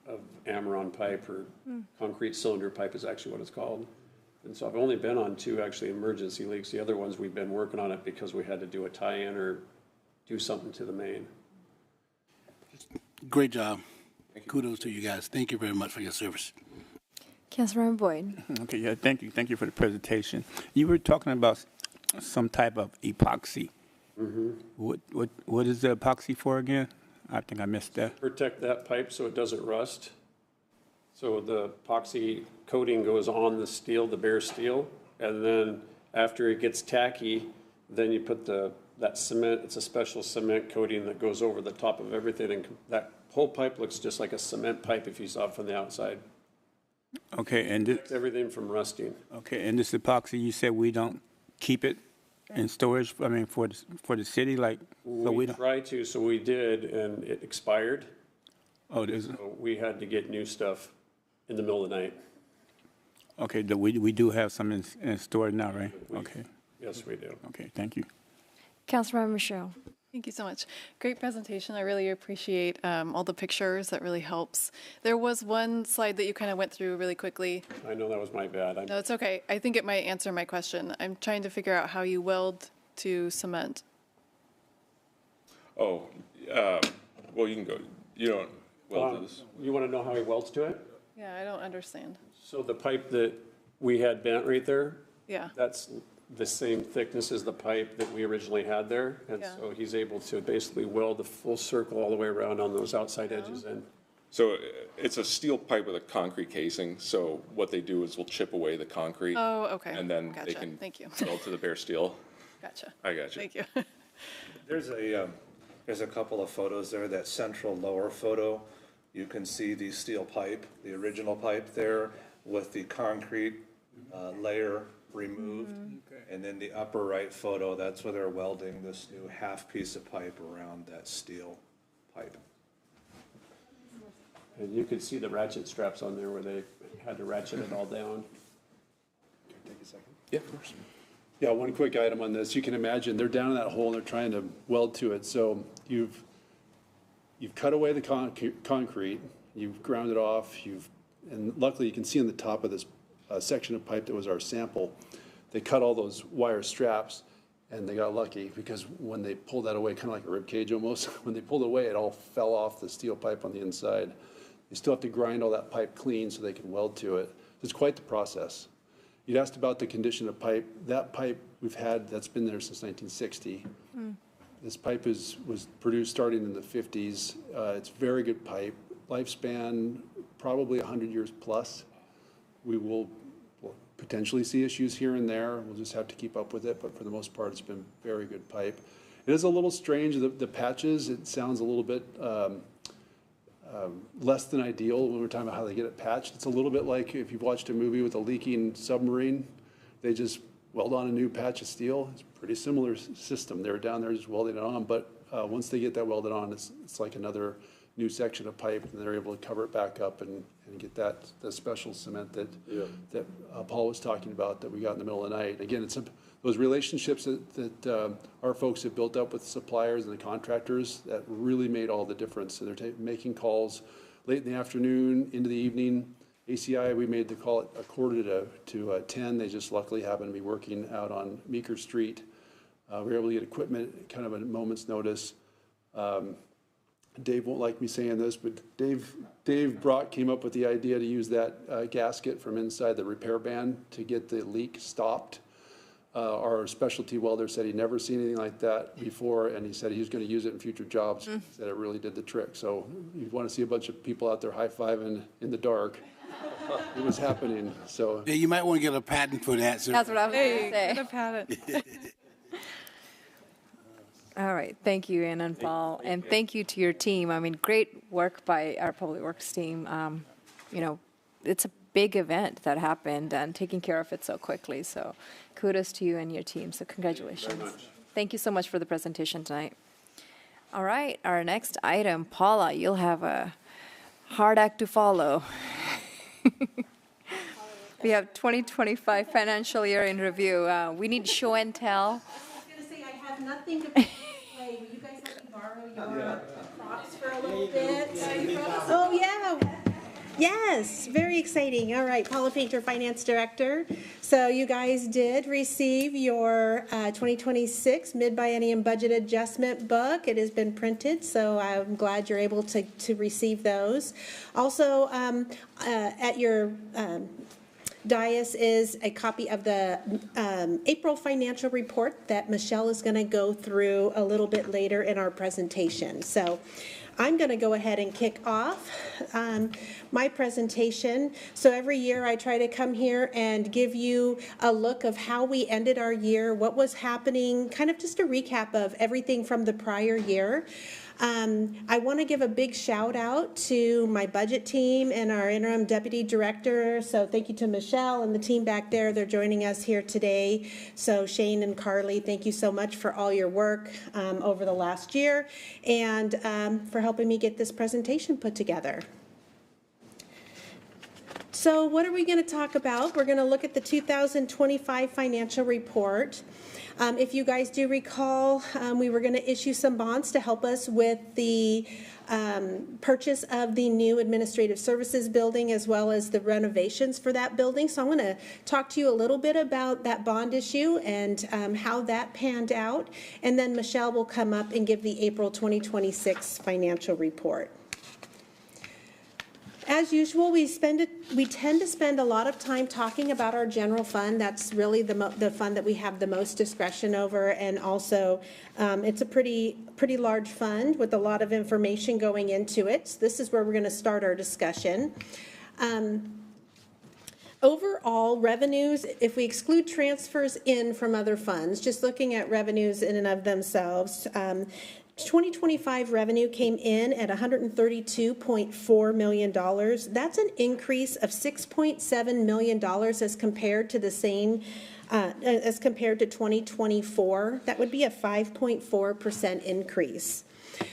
of Amaron pipe, or concrete cylinder pipe is actually what it's called. And so I've only been on 2 actually emergency leaks. The other ones, we've been working on it because we had to do a tie-in or do something to the main. Great job. Kudos to you guys. Thank you very much for your service. Councilmember Boyd. Okay, yeah, thank you. Thank you for the presentation. You were talking about some type of epoxy. What is the epoxy for again? I think I missed that. Protect that pipe so it doesn't rust. So the epoxy coating goes on the steel, the bare steel, and then after it gets tacky, then you put that cement, it's a special cement coating that goes over the top of everything, and that whole pipe looks just like a cement pipe if you saw it from the outside. Okay, and this, Protects everything from rusting. okay, and this epoxy, you said we don't keep it in storage, I mean, for the city, like, so we We don't, tried to, so we did, and it expired. oh, there's, So we had to get new stuff in the middle of the night. okay, we do have some in storage now, right? Okay, Yes, we do. okay, thank you. Councilmember Michelle. Thank you so much. Great presentation. I really appreciate all the pictures. That really helps. There was one slide that you kind of went through really quickly. I know that was my bad. No, it's okay. I think it might answer my question. I'm trying to figure out how you weld to cement. Oh, well, you can go, you don't, well, this. You want to know how he welds to it? Yeah, I don't understand. So the pipe that we had bent right there, Yeah. that's the same thickness as the pipe that we originally had there. And Yeah. so he's able to basically weld the full circle all the way around on those outside edges. And So it's a steel pipe with a concrete casing, so what they do is we'll chip away the concrete. Oh, okay. And then they Gotcha. can Thank you. weld to the bare steel. Gotcha. I got you. Thank you. There's a couple of photos there, that central lower photo. You can see the steel pipe, the original pipe there with the concrete layer removed. And then the upper right photo, that's where they're welding this new half piece of pipe around that steel pipe. And you could see the ratchet straps on there where they had to ratchet it all down. Take a second. Yeah, of course. Yeah, one quick item on this. You can imagine they're down in that hole and they're trying to weld to it. So you've cut away the concrete, you've ground it off, and luckily you can see on the top of this section of pipe that was our sample, they cut all those wire straps, and they got lucky because when they pulled that away, kind of like a rib cage almost, when they pulled it away, it all fell off the steel pipe on the inside. They still have to grind all that pipe clean so they can weld to it. It's quite the process. You'd asked about the condition of pipe. That pipe we've had, that's been there since 1960. This pipe was produced starting in the 50s. It's very good pipe. Lifespan, probably 100 years plus. We will potentially see issues here and there. We'll just have to keep up with it, but for the most part, it's been very good pipe. It is a little strange, the patches, it sounds a little bit less than ideal when we're talking about how they get it patched. It's a little bit like if you've watched a movie with a leaking submarine, they just weld on a new patch of steel. It's a pretty similar system. They're down there just welding it on, but once they get that welded on, it's like another new section of pipe, and they're able to cover it back up and get the special cement that Paul was talking about that we got in the middle of the night. Again, it's those relationships that our folks have built up with suppliers and the contractors that really made all the difference. So they're making calls late in the afternoon, into the evening. ACI, we made the call at 9:45 to 10. They just luckily happened to be working out on Meeker Street. We were able to get equipment kind of at a moment's notice. Dave won't like me saying this, but Dave Brock came up with the idea to use that gasket from inside the repair band to get the leak stopped. Our specialty welder said he'd never seen anything like that before, and he said he was going to use it in future jobs. He said it really did the trick. So you want to see a bunch of people out there high-fiving in the dark. It was happening, so. Yeah, you might want to get a patent for that, sir. That's what I was going to say. Get a patent. All right, thank you, Ann and Paul, and thank you to your team. I mean, great work by our Public Works team. You know, it's a big event that happened and taking care of it so quickly, so kudos to you and your team, so congratulations. Thank you so much for the presentation tonight. All right, our next item, Paula, you'll have a hard act to follow. We have 2025 financial year in review. We need show and tell. have nothing to play. Will you guys let me borrow your props for a little bit? Oh, yeah. Yes, very exciting. All right, Paula Painter, Finance Director. So you guys did receive your 2026 Mid-Biennium Budget Adjustment book. It has been printed, so I'm glad you're able to receive those. Also, at your dais is a copy of the April financial report that Michelle is going to go through a little bit later in our presentation. So I'm going to go ahead and kick off my presentation. So every year I try to come here and give you a look of how we ended our year, what was happening, kind of just a recap of everything from the prior year. I want to give a big shout out to my budget team and our interim deputy director. So thank you to Michelle and the team back there. They're joining us here today. So Shane and Carly, thank you so much for all your work over the last year and for helping me get this presentation put together. So what are we going to talk about? We're going to look at the 2025 financial report. If you guys do recall, we were going to issue some bonds to help us with the purchase of the new administrative services building as well as the renovations for that building. So I'm going to talk to you a little bit about that bond issue and how that panned out. And then Michelle will come up and give the April 2026 financial report. As usual, we tend to spend a lot of time talking about our general fund. That's really the fund that we have the most discretion over, and also it's a pretty large fund with a lot of information going into it. So this is where we're going to start our discussion. Overall revenues, if we exclude transfers in from other funds, just looking at revenues in and of themselves, 2025 revenue came in at $132.4 million. That's an increase of $6.7 million as compared to the same, as compared to 2024. That would be a 5.4% increase.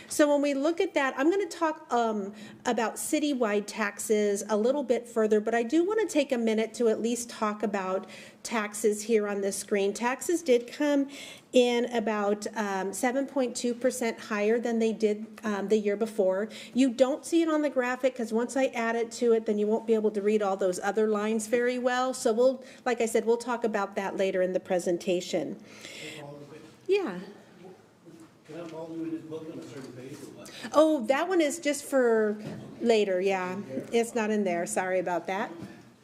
So when we look at that, I'm going to talk about citywide taxes a little bit further, but I do want to take a minute to at least talk about taxes here on this screen. Taxes did come in about 7.2% higher than they did the year before. You don't see it on the graphic because once I add it to it, then you won't be able to read all those other lines very well. So we'll, like I said, we'll talk about that later in the presentation. Yeah. Can I follow you in this book on a certain page or what? Oh, that one is just for later, yeah. It's not in there. Sorry about that.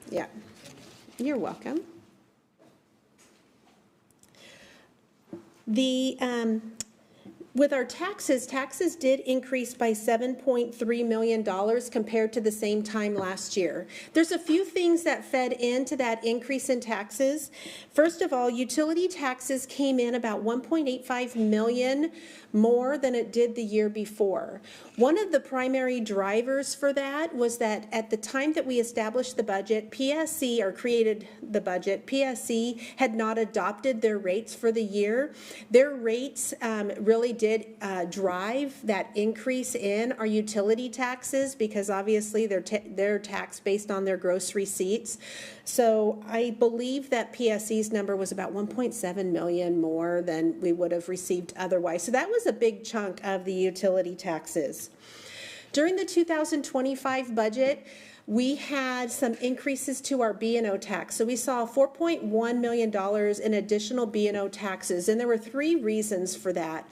Yeah. You're welcome. With our taxes did increase by $7.3 million compared to the same time last year. There's a few things that fed into that increase in taxes. First of all, utility taxes came in about $1.85 million more than it did the year before. One of the primary drivers for that was that at the time that we established the budget, PSC, or created the budget, PSC had not adopted their rates for the year. Their rates really did drive that increase in our utility taxes because obviously they're taxed based on their gross receipts. So I believe that PSC's number was about 1.7 million more than we would have received otherwise. So that was a big chunk of the utility taxes. During the 2025 budget, we had some increases to our B&O tax. So we saw $4.1 million in additional B&O taxes, and there were three reasons for that.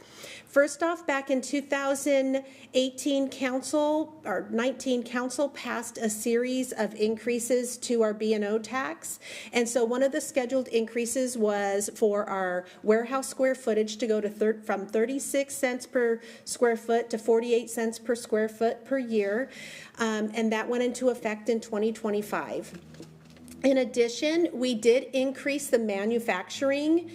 First off, back in 2018, council, or 19, council passed a series of increases to our B&O tax. And so one of the scheduled increases was for our warehouse square footage to go to from 36 cents per square foot to 48 cents per square foot per year. And that went into effect in 2025. In addition, we did increase the manufacturing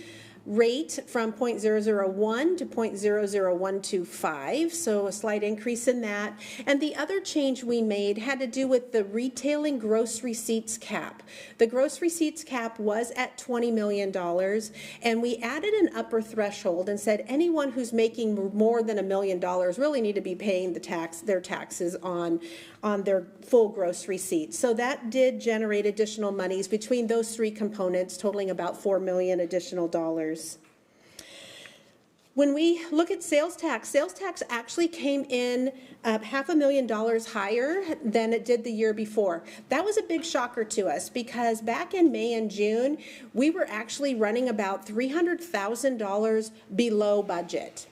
rate from 0.001 to 0.00125, so a slight increase in that. And the other change we made had to do with the retailing gross receipts cap. The gross receipts cap was at $20 million, and we added an upper threshold and said anyone who's making more than $1 million really need to be paying their taxes on their full gross receipts. So that did generate additional monies between those three components, totaling about $4 million additional dollars. When we look at sales tax actually came in $500,000 higher than it did the year before. That was a big shocker to us because back in May and June, we were actually running about $300,000 below budget.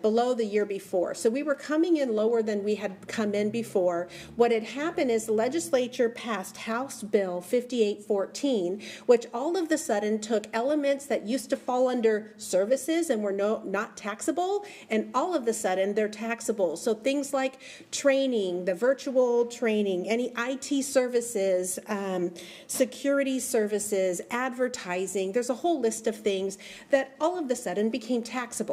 Below the year before. So we were coming in lower than we had come in before. What had happened is the legislature passed House Bill 5814, which all of a sudden took elements that used to fall under services and were not taxable, and all of a sudden they're taxable. So things like training, the virtual training, any IT services, security services, advertising, there's a whole list of things that all of a sudden became taxable.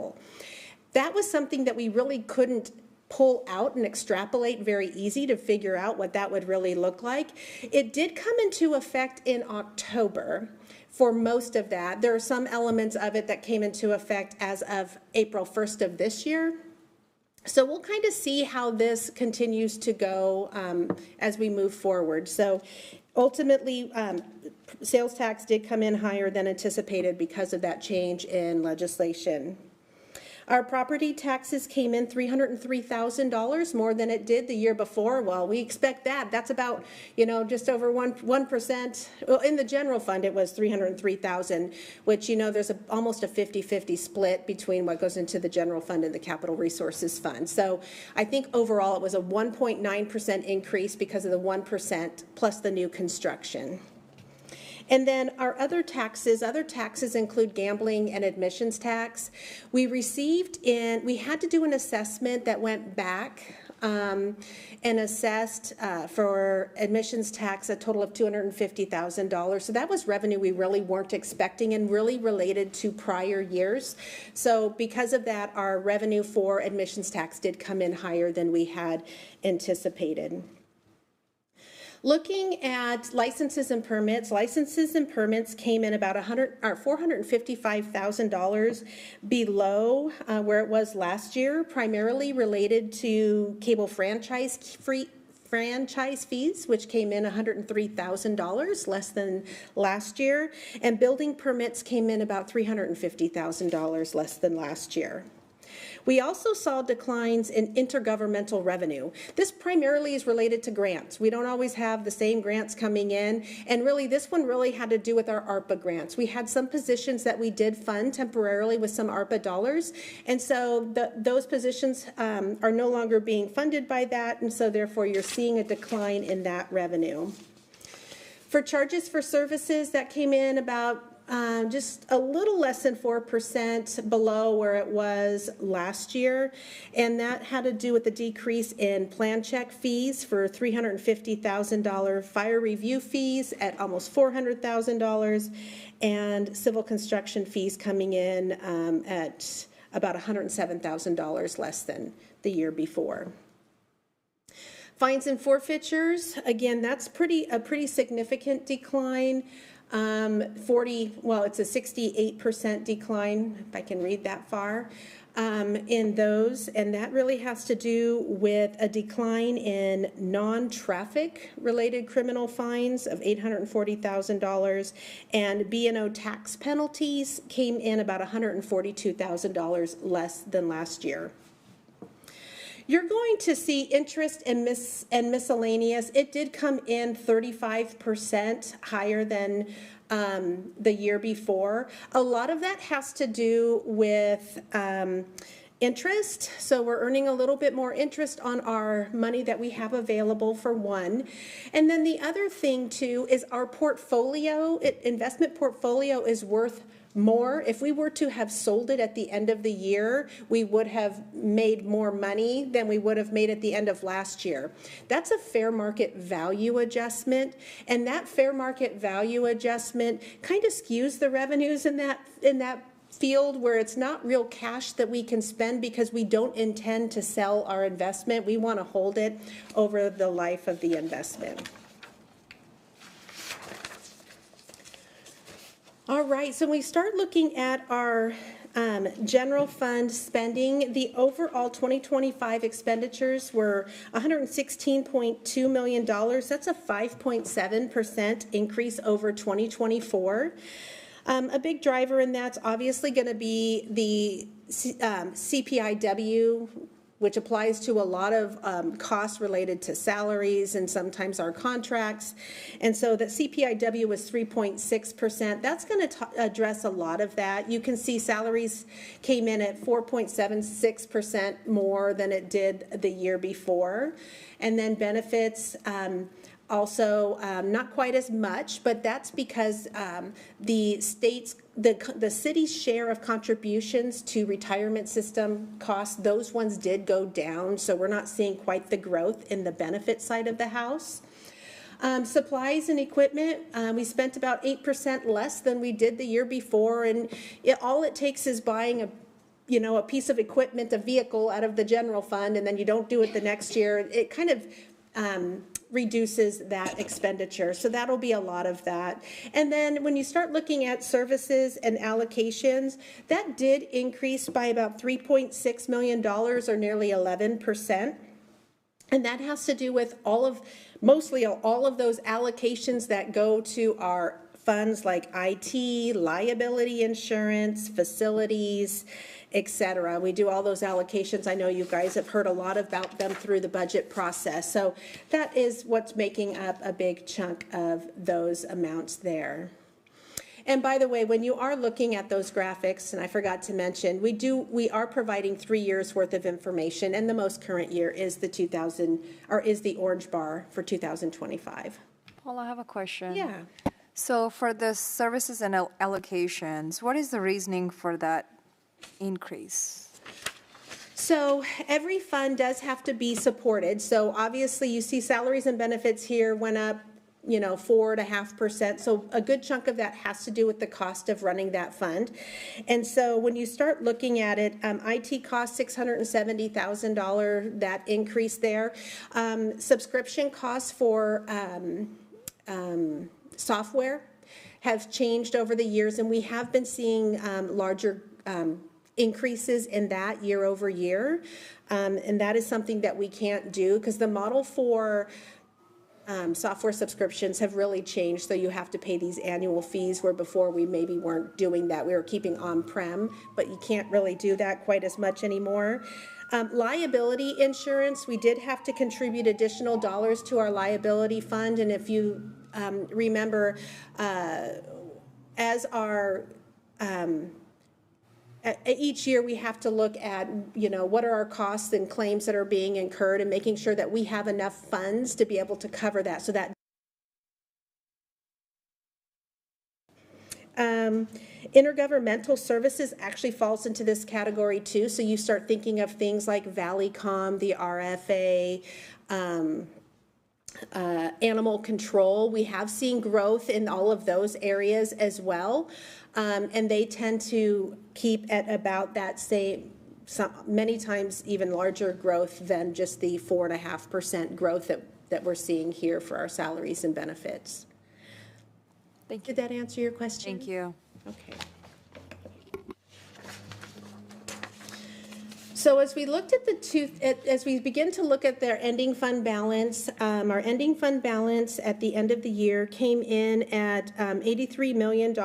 That was something that we really couldn't pull out and extrapolate very easy to figure out what that would really look like. It did come into effect in October for most of that. There are some elements of it that came into effect as of April 1st of this year. So we'll kind of see how this continues to go as we move forward. So ultimately, sales tax did come in higher than anticipated because of that change in legislation. Our property taxes came in $303,000 more than it did the year before. Well, we expect that. That's about, just over 1%. Well, in the general fund, it was $303,000, which, there's almost a 50-50 split between what goes into the general fund and the capital resources fund. So I think overall it was a 1.9% increase because of the 1% plus the new construction. And then our other taxes include gambling and admissions tax. We had to do an assessment that went back and assessed for admissions tax a total of $250,000. So that was revenue we really weren't expecting and really related to prior years. So because of that, our revenue for admissions tax did come in higher than we had anticipated. Looking at licenses and permits came in about $455,000 below where it was last year, primarily related to cable franchise fees, which came in $103,000 less than last year, and building permits came in about $350,000 less than last year. We also saw declines in intergovernmental revenue. This primarily is related to grants. We don't always have the same grants coming in, and really this one really had to do with our ARPA grants. We had some positions that we did fund temporarily with some ARPA dollars, and so those positions are no longer being funded by that, and so therefore you're seeing a decline in that revenue. For charges for services, that came in about just a little less than 4% below where it was last year, and that had to do with the decrease in plan check fees for $350,000, fire review fees at almost $400,000, and civil construction fees coming in at about $107,000 less than the year before. Fines and forfeitures, again, that's a pretty significant decline. It's a 68% decline, if I can read that far, in those, and that really has to do with a decline in non-traffic related criminal fines of $840,000, and B&O tax penalties came in about $142,000 less than last year. You're going to see interest and miscellaneous. It did come in 35% higher than the year before. A lot of that has to do with interest. So we're earning a little bit more interest on our money that we have available, for one. And then the other thing too is our portfolio, investment portfolio is worth more. If we were to have sold it at the end of the year, we would have made more money than we would have made at the end of last year. That's a fair market value adjustment, and that fair market value adjustment kind of skews the revenues in that field where it's not real cash that we can spend because we don't intend to sell our investment. We want to hold it over the life of the investment. All right, so when we start looking at our general fund spending, the overall 2025 expenditures were $116.2 million. That's a 5.7% increase over 2024. A big driver in that's obviously going to be the CPIW, which applies to a lot of costs related to salaries and sometimes our contracts. And so the CPIW was 3.6%. That's going to address a lot of that. You can see salaries came in at 4.76% more than it did the year before. And then benefits, also, not quite as much, but that's because the city's share of contributions to retirement system costs, those ones did go down, so we're not seeing quite the growth in the benefit side of the house. Supplies and equipment, we spent about 8% less than we did the year before, and all it takes is buying a piece of equipment, a vehicle out of the general fund, and then you don't do it the next year. It kind of reduces that expenditure. So that'll be a lot of that. And then when you start looking at services and allocations, that did increase by about $3.6 million or nearly 11%. And that has to do with mostly all of those allocations that go to our funds like IT, liability insurance, facilities, etc. We do all those allocations. I know you guys have heard a lot about them through the budget process. So that is what's making up a big chunk of those amounts there. And by the way, when you are looking at those graphics, and I forgot to mention, we are providing 3 years worth of information, and the most current year is the orange bar for 2025. Paul, I have a question. Yeah. So for the services and allocations, what is the reasoning for that increase? So every fund does have to be supported. So obviously you see salaries and benefits here went up 4.5%. So a good chunk of that has to do with the cost of running that fund. And so when you start looking at it, IT cost $670,000, that increase there. Subscription costs for software have changed over the years, and we have been seeing larger increases in that year over year. And that is something that we can't do because the model for software subscriptions have really changed. So you have to pay these annual fees where before we maybe weren't doing that. We were keeping on-prem, but you can't really do that quite as much anymore. Liability insurance, we did have to contribute additional dollars to our liability fund. And if you remember, as our each year we have to look at, what are our costs and claims that are being incurred and making sure that we have enough funds to be able to cover that. So that intergovernmental services actually falls into this category too. So you start thinking of things like Valleycom, the RFA, animal control. We have seen growth in all of those areas as well. And they tend to keep at about that same, many times even larger growth than just the 4.5% growth that we're seeing here for our salaries and benefits. Thank you. Did that answer your question? Thank you. Okay. So as we looked at as we begin to look at their ending fund balance, our ending fund balance at the end of the year came in at $83 million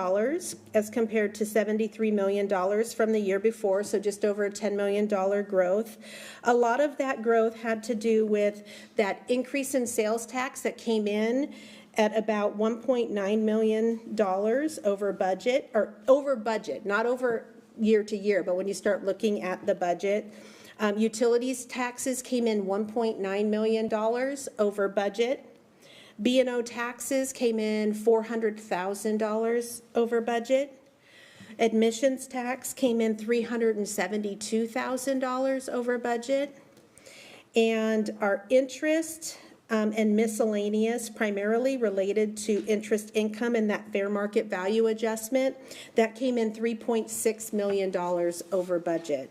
as compared to $73 million from the year before, so just over a $10 million growth. A lot of that growth had to do with that increase in sales tax that came in at about $1.9 million over budget, not over year to year, but when you start looking at the budget, utilities taxes came in $1.9 million over budget. B&O taxes came in $400,000 over budget. Admissions tax came in $372,000 over budget. And our interest and miscellaneous, primarily related to interest income and that fair market value adjustment, that came in $3.6 million over budget.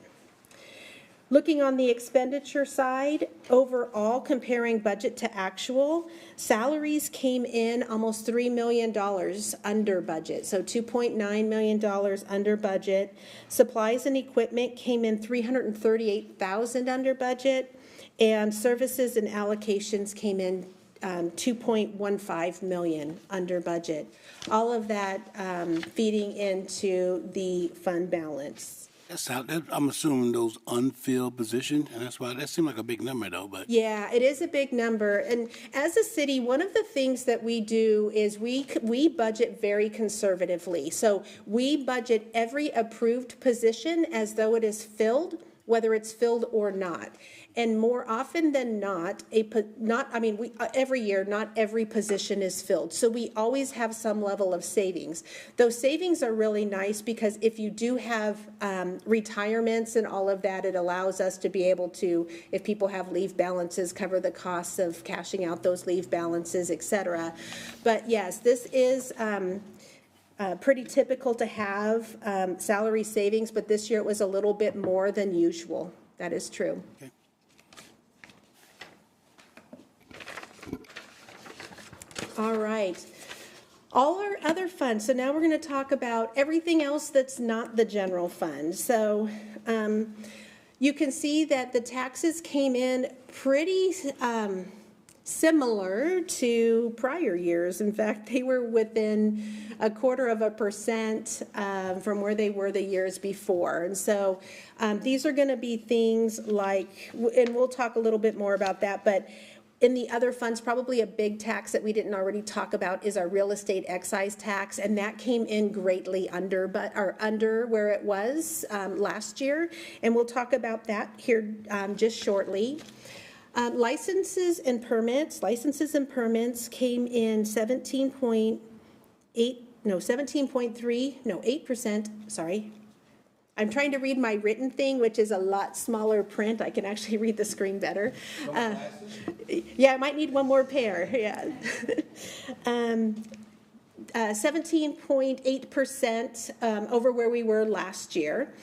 Looking on the expenditure side, overall, comparing budget to actual, salaries came in almost $3 million under budget, so $2.9 million under budget. Supplies and equipment came in $338,000 under budget. And services and allocations came in 2.15 million under budget. All of that feeding into the fund balance. I'm assuming those unfilled positions, and that's why that seemed like a big number though, but. Yeah, it is a big number. And as a city, one of the things that we do is we budget very conservatively. So we budget every approved position as though it is filled, whether it's filled or not. And more often than not, every year, not every position is filled. So we always have some level of savings. Those savings are really nice because if you do have retirements and all of that, it allows us to be able to, if people have leave balances, cover the costs of cashing out those leave balances, et cetera. But yes, this is pretty typical to have salary savings, but this year it was a little bit more than usual. That is true. Okay. All right. All our other funds. So now we're going to talk about everything else that's not the general fund. So you can see that the taxes came in pretty similar to prior years. In fact, they were within 0.25% from where they were the years before. And so these are going to be things like, and we'll talk a little bit more about that, but in the other funds, probably a big tax that we didn't already talk about is our real estate excise tax, and that came in greatly under where it was last year, and we'll talk about that here just shortly. Licenses and permits came in 8%, sorry. I'm trying to read my written thing, which is a lot smaller print. I can actually read the screen better. Yeah, I might need one more pair, yeah. 17.8% over where we were last year.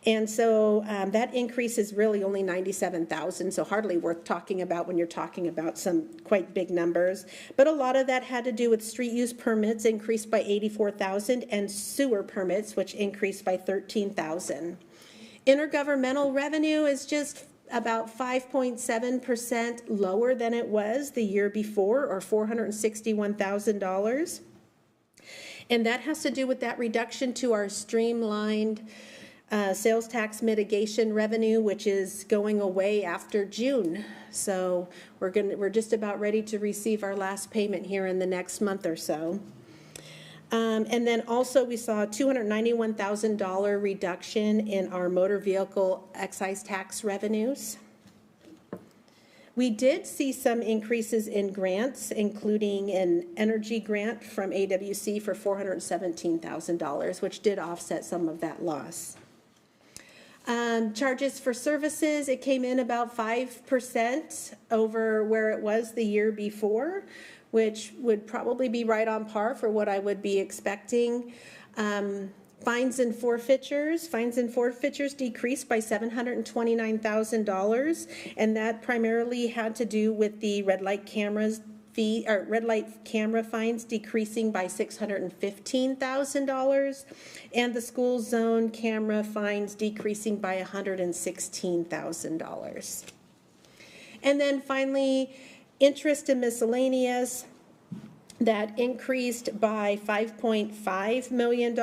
And so that increase is really only 97,000, so hardly worth talking about when you're talking about some quite big numbers. But a lot of that had to do with street use permits increased by 84,000 and sewer permits, which increased by 13,000. Intergovernmental revenue is just about 5.7% lower than it was the year before, or $461,000. And that has to do with that reduction to our streamlined sales tax mitigation revenue, which is going away after June. So we're just about ready to receive our last payment here in the next month or so. And then also we saw a $291,000 reduction in our motor vehicle excise tax revenues. We did see some increases in grants, including an energy grant from AWC for $417,000, which did offset some of that loss. Charges for services, it came in about 5% over where it was the year before, which would probably be right on par for what I would be expecting. Fines and forfeitures decreased by $729,000, and that primarily had to do with the red light camera fines decreasing by $615,000, and the school zone camera fines decreasing by $116,000. And then finally, interest and miscellaneous, that increased by $5.5 million.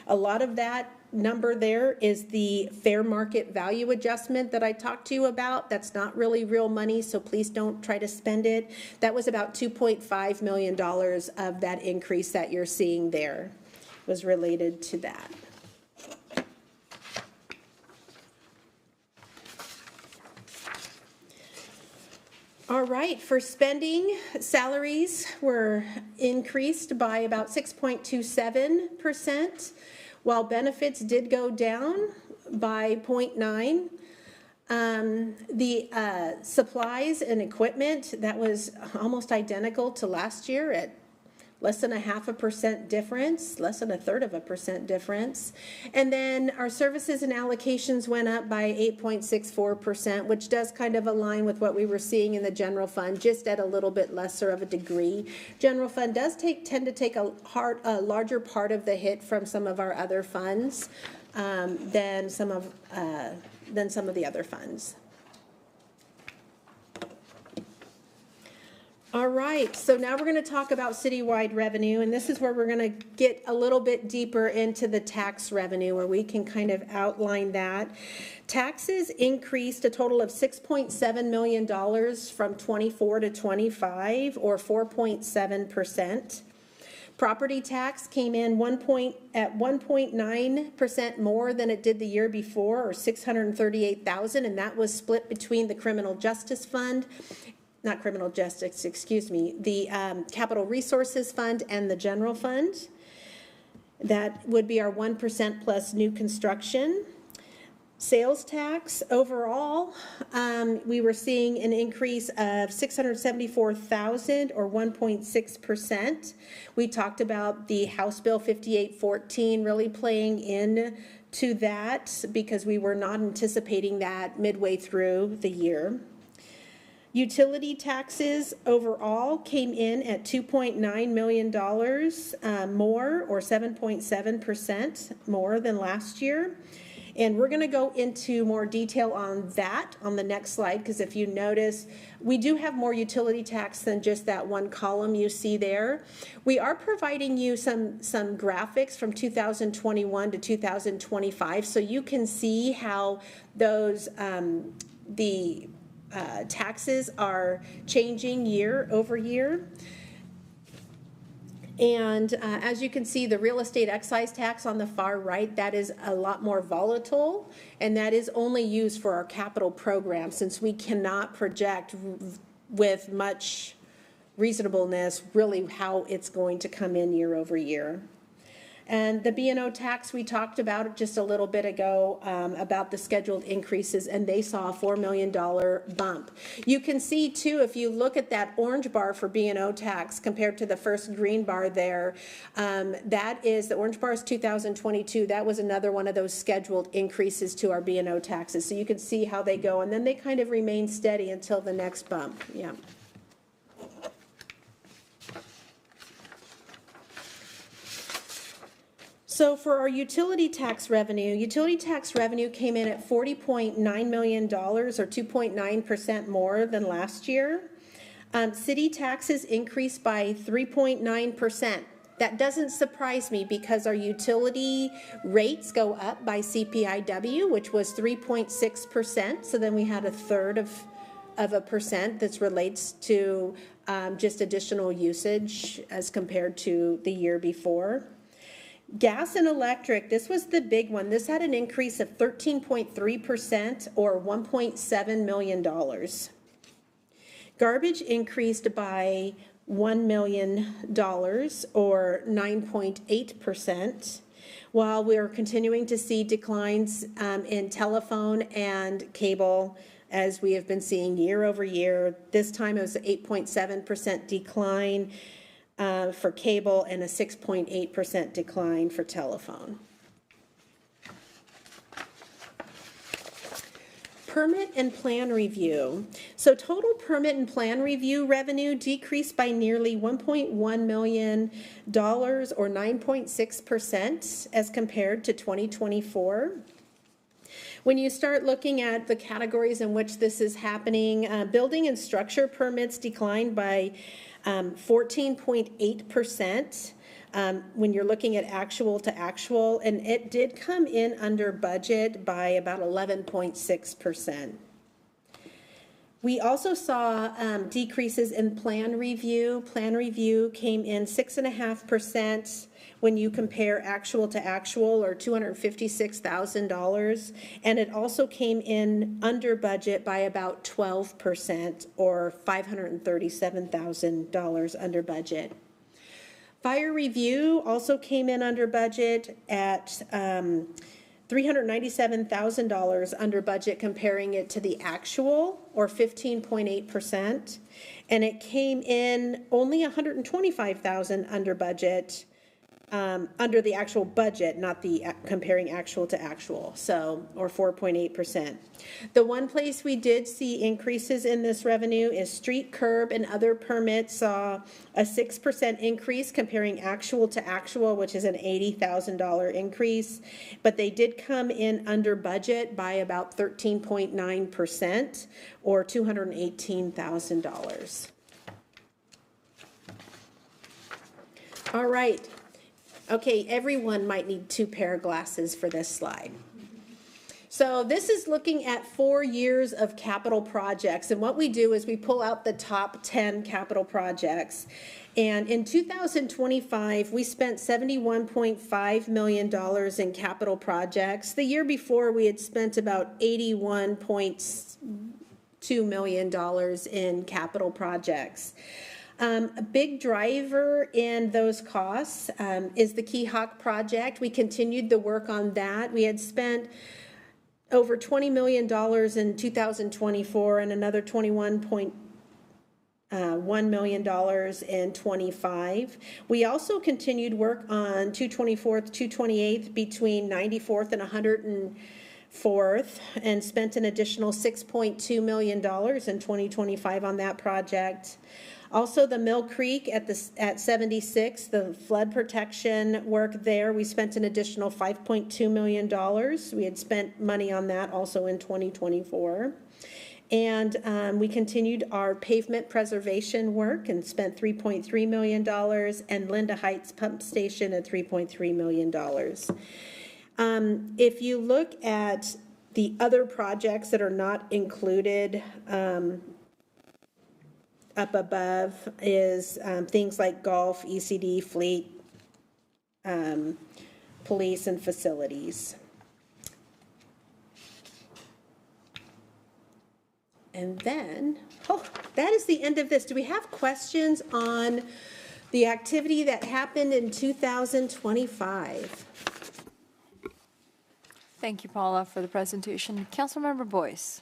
A lot of that number there is the fair market value adjustment that I talked to you about. That's not really real money, so please don't try to spend it. That was about $2.5 million of that increase that you're seeing there was related to that. All right, for spending, salaries were increased by about 6.27%, while benefits did go down by 0.9%. The supplies and equipment, that was almost identical to last year at less than 0.5% difference, less than 0.33% difference. And then our services and allocations went up by 8.64%, which does kind of align with what we were seeing in the general fund, just at a little bit lesser of a degree. General fund does tend to take a larger part of the hit from some of our other funds than some of the other funds. All right, so now we're going to talk about citywide revenue, and this is where we're going to get a little bit deeper into the tax revenue, where we can kind of outline that. Taxes increased a total of $6.7 million from 24 to 25, or 4.7%. Property tax came in at 1.9% more than it did the year before, or $638,000, and that was split between the Criminal Justice Fund, not Criminal Justice, excuse me, the Capital Resources Fund and the General Fund. That would be our 1% plus new construction. Sales tax overall, we were seeing an increase of $674,000 or 1.6%. We talked about the House Bill 5814 really playing in to that because we were not anticipating that midway through the year. Utility taxes overall came in at $2.9 million more, or 7.7% more than last year. And we're going to go into more detail on that on the next slide, because if you notice, we do have more utility tax than just that one column you see there. We are providing you some graphics from 2021 to 2025, so you can see how those taxes are changing year over year. And as you can see, the real estate excise tax on the far right, that is a lot more volatile, and that is only used for our capital program, since we cannot project with much reasonableness really how it's going to come in year over year. And the B&O tax, we talked about just a little bit ago about the scheduled increases, and they saw a $4 million bump. You can see too, if you look at that orange bar for B&O tax compared to the first green bar there, that is, the orange bar is 2022. That was another one of those scheduled increases to our B&O taxes. So you can see how they go, and then they kind of remain steady until the next bump. Yeah. So for our utility tax revenue came in at $40.9 million, or 2.9% more than last year. City taxes increased by 3.9%. That doesn't surprise me because our utility rates go up by CPIW, which was 3.6%. So then we had a third of a percent that relates to just additional usage as compared to the year before. Gas and electric, this was the big one. This had an increase of 13.3%, or $1.7 million. Garbage increased by $1 million, or 9.8%, while we're continuing to see declines in telephone and cable, as we have been seeing year over year. This time it was an 8.7% decline for cable and a 6.8% decline for telephone. Permit and plan review. So total permit and plan review revenue decreased by nearly $1.1 million, or 9.6% as compared to 2024. When you start looking at the categories in which this is happening, building and structure permits declined by 14.8% when you're looking at actual to actual, and it did come in under budget by about 11.6%. We also saw decreases in plan review. Plan review came in 6.5% when you compare actual to actual, or $256,000, and it also came in under budget by about 12%, or $537,000 under budget. Fire review also came in under budget at $397,000 under budget, comparing it to the actual, or 15.8%, and it came in only $125,000 under budget, under the actual budget, not the comparing actual to actual, so, or 4.8%. The one place we did see increases in this revenue is street, curb, and other permits saw a 6% increase comparing actual to actual, which is an $80,000 increase, but they did come in under budget by about 13.9%, or $218,000. All right. Okay, everyone might need 2 pair of glasses for this slide. So this is looking at 4 years of capital projects. And what we do is we pull out the top 10 capital projects. And in 2025, we spent $71.5 million in capital projects. The year before, we had spent about $81.2 million in capital projects. A big driver in those costs is the Key Hawk project. We continued the work on that. We had spent over $20 million in 2024 and another $21.1 million in 25. We also continued work on 224th, 228th between 94th and 104th and spent an additional $6.2 million in 2025 on that project. Also, the Mill Creek at 76, the flood protection work there, we spent an additional $5.2 million. We had spent money on that also in 2024. And we continued our pavement preservation work and spent $3.3 million, and Linda Heights Pump Station at $3.3 million. If you look at the other projects that are not included, up above is things like golf, ECD, fleet, police, and facilities. And then, that is the end of this. Do we have questions on the activity that happened in 2025? Thank you, Paula, for the presentation. Councilmember Boyce.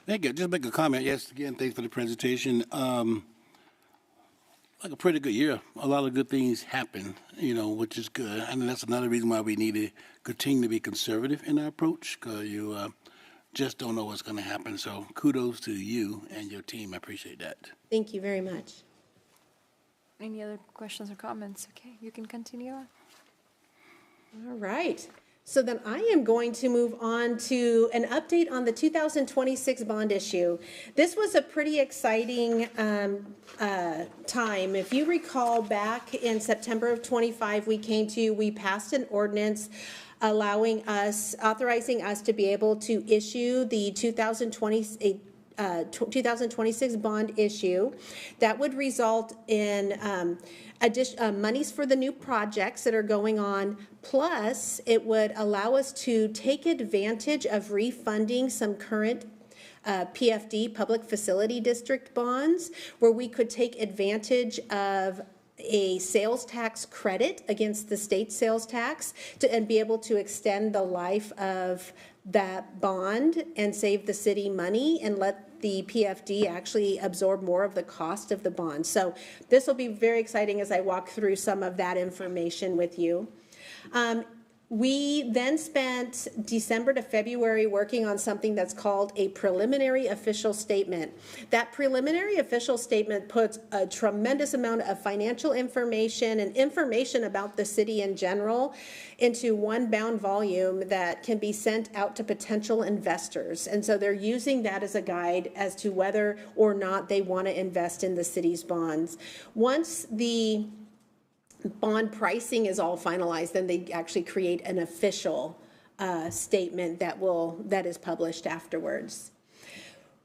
Thank you. Just make a comment. Yes, again, thanks for the presentation. Like a pretty good year. A lot of good things happen, which is good. And that's another reason why we need to continue to be conservative in our approach, because you just don't know what's going to happen. So kudos to you and your team. I appreciate that. Thank you very much. Any other questions or comments? Okay, you can continue on. All right. So then I am going to move on to an update on the 2026 bond issue. This was a pretty exciting time. If you recall, back in September of 25, we passed an ordinance authorizing us to be able to issue the 2026 bond issue. That would result in monies for the new projects that are going on, plus it would allow us to take advantage of refunding some current PFD, Public Facility District bonds, where we could take advantage of a sales tax credit against the state sales tax and be able to extend the life of that bond and save the city money and let the PFD actually absorb more of the cost of the bond. So this will be very exciting as I walk through some of that information with you. We then spent December to February working on something that's called a preliminary official statement. That preliminary official statement puts a tremendous amount of financial information and information about the city in general into one bound volume that can be sent out to potential investors. And so they're using that as a guide as to whether or not they want to invest in the city's bonds. Once the bond pricing is all finalized, then they actually create an official statement that is published afterwards.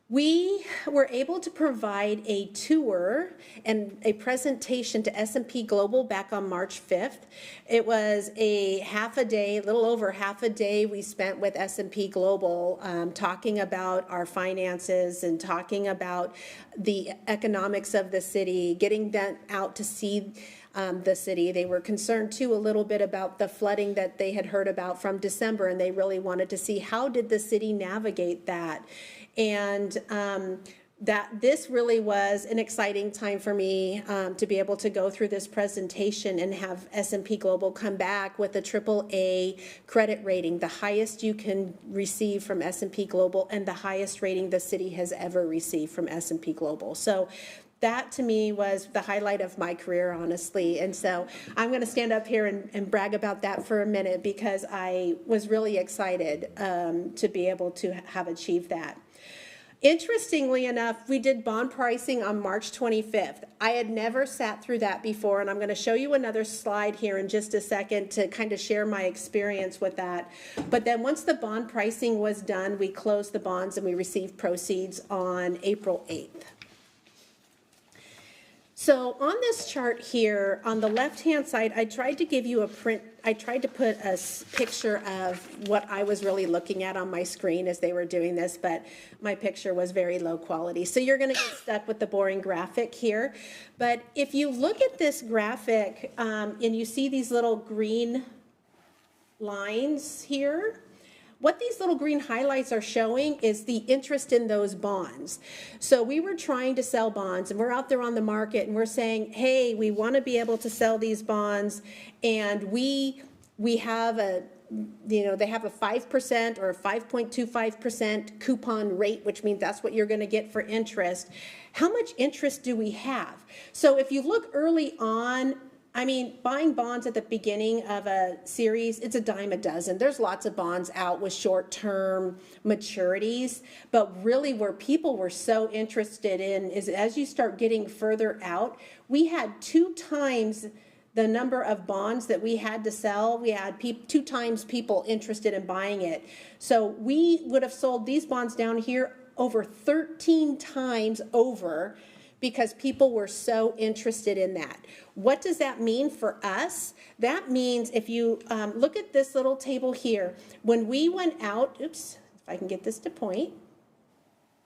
We were able to provide a tour and a presentation to S&P Global back on March 5th. It was a little over half a day we spent with S&P Global talking about our finances and talking about the economics of the city, getting them out to see the city. They were concerned too a little bit about the flooding that they had heard about from December, and they really wanted to see how did the city navigate that. And that this really was an exciting time for me to be able to go through this presentation and have S&P Global come back with a AAA credit rating, the highest you can receive from S&P Global and the highest rating the city has ever received from S&P Global. So that to me was the highlight of my career, honestly. And so I'm going to stand up here and brag about that for a minute because I was really excited to be able to have achieved that. Interestingly enough, we did bond pricing on March 25th. I had never sat through that before, and I'm going to show you another slide here in just a second to kind of share my experience with that. But then once the bond pricing was done, we closed the bonds and we received proceeds on April 8th. So on this chart here, on the left-hand side, I tried to give you a print. I tried to put a picture of what I was really looking at on my screen as they were doing this, but my picture was very low quality. So you're going to get stuck with the boring graphic here. But if you look at this graphic and you see these little green lines here, what these little green highlights are showing is the interest in those bonds. So we were trying to sell bonds, and we're out there on the market, and we're saying, hey, we want to be able to sell these bonds, and we have a, you know, they have a 5% or a 5.25% coupon rate, which means that's what you're going to get for interest. How much interest do we have? So if you look early on, I mean, buying bonds at the beginning of a series, it's a dime a dozen. There's lots of bonds out with short-term maturities, but really where people were so interested in is as you start getting further out, we had 2 times the number of bonds that we had to sell. We had 2 times people interested in buying it. So we would have sold these bonds down here over 13 times over because people were so interested in that. What does that mean for us? That means if you look at this little table here, when we went out, oops, if I can get this to point,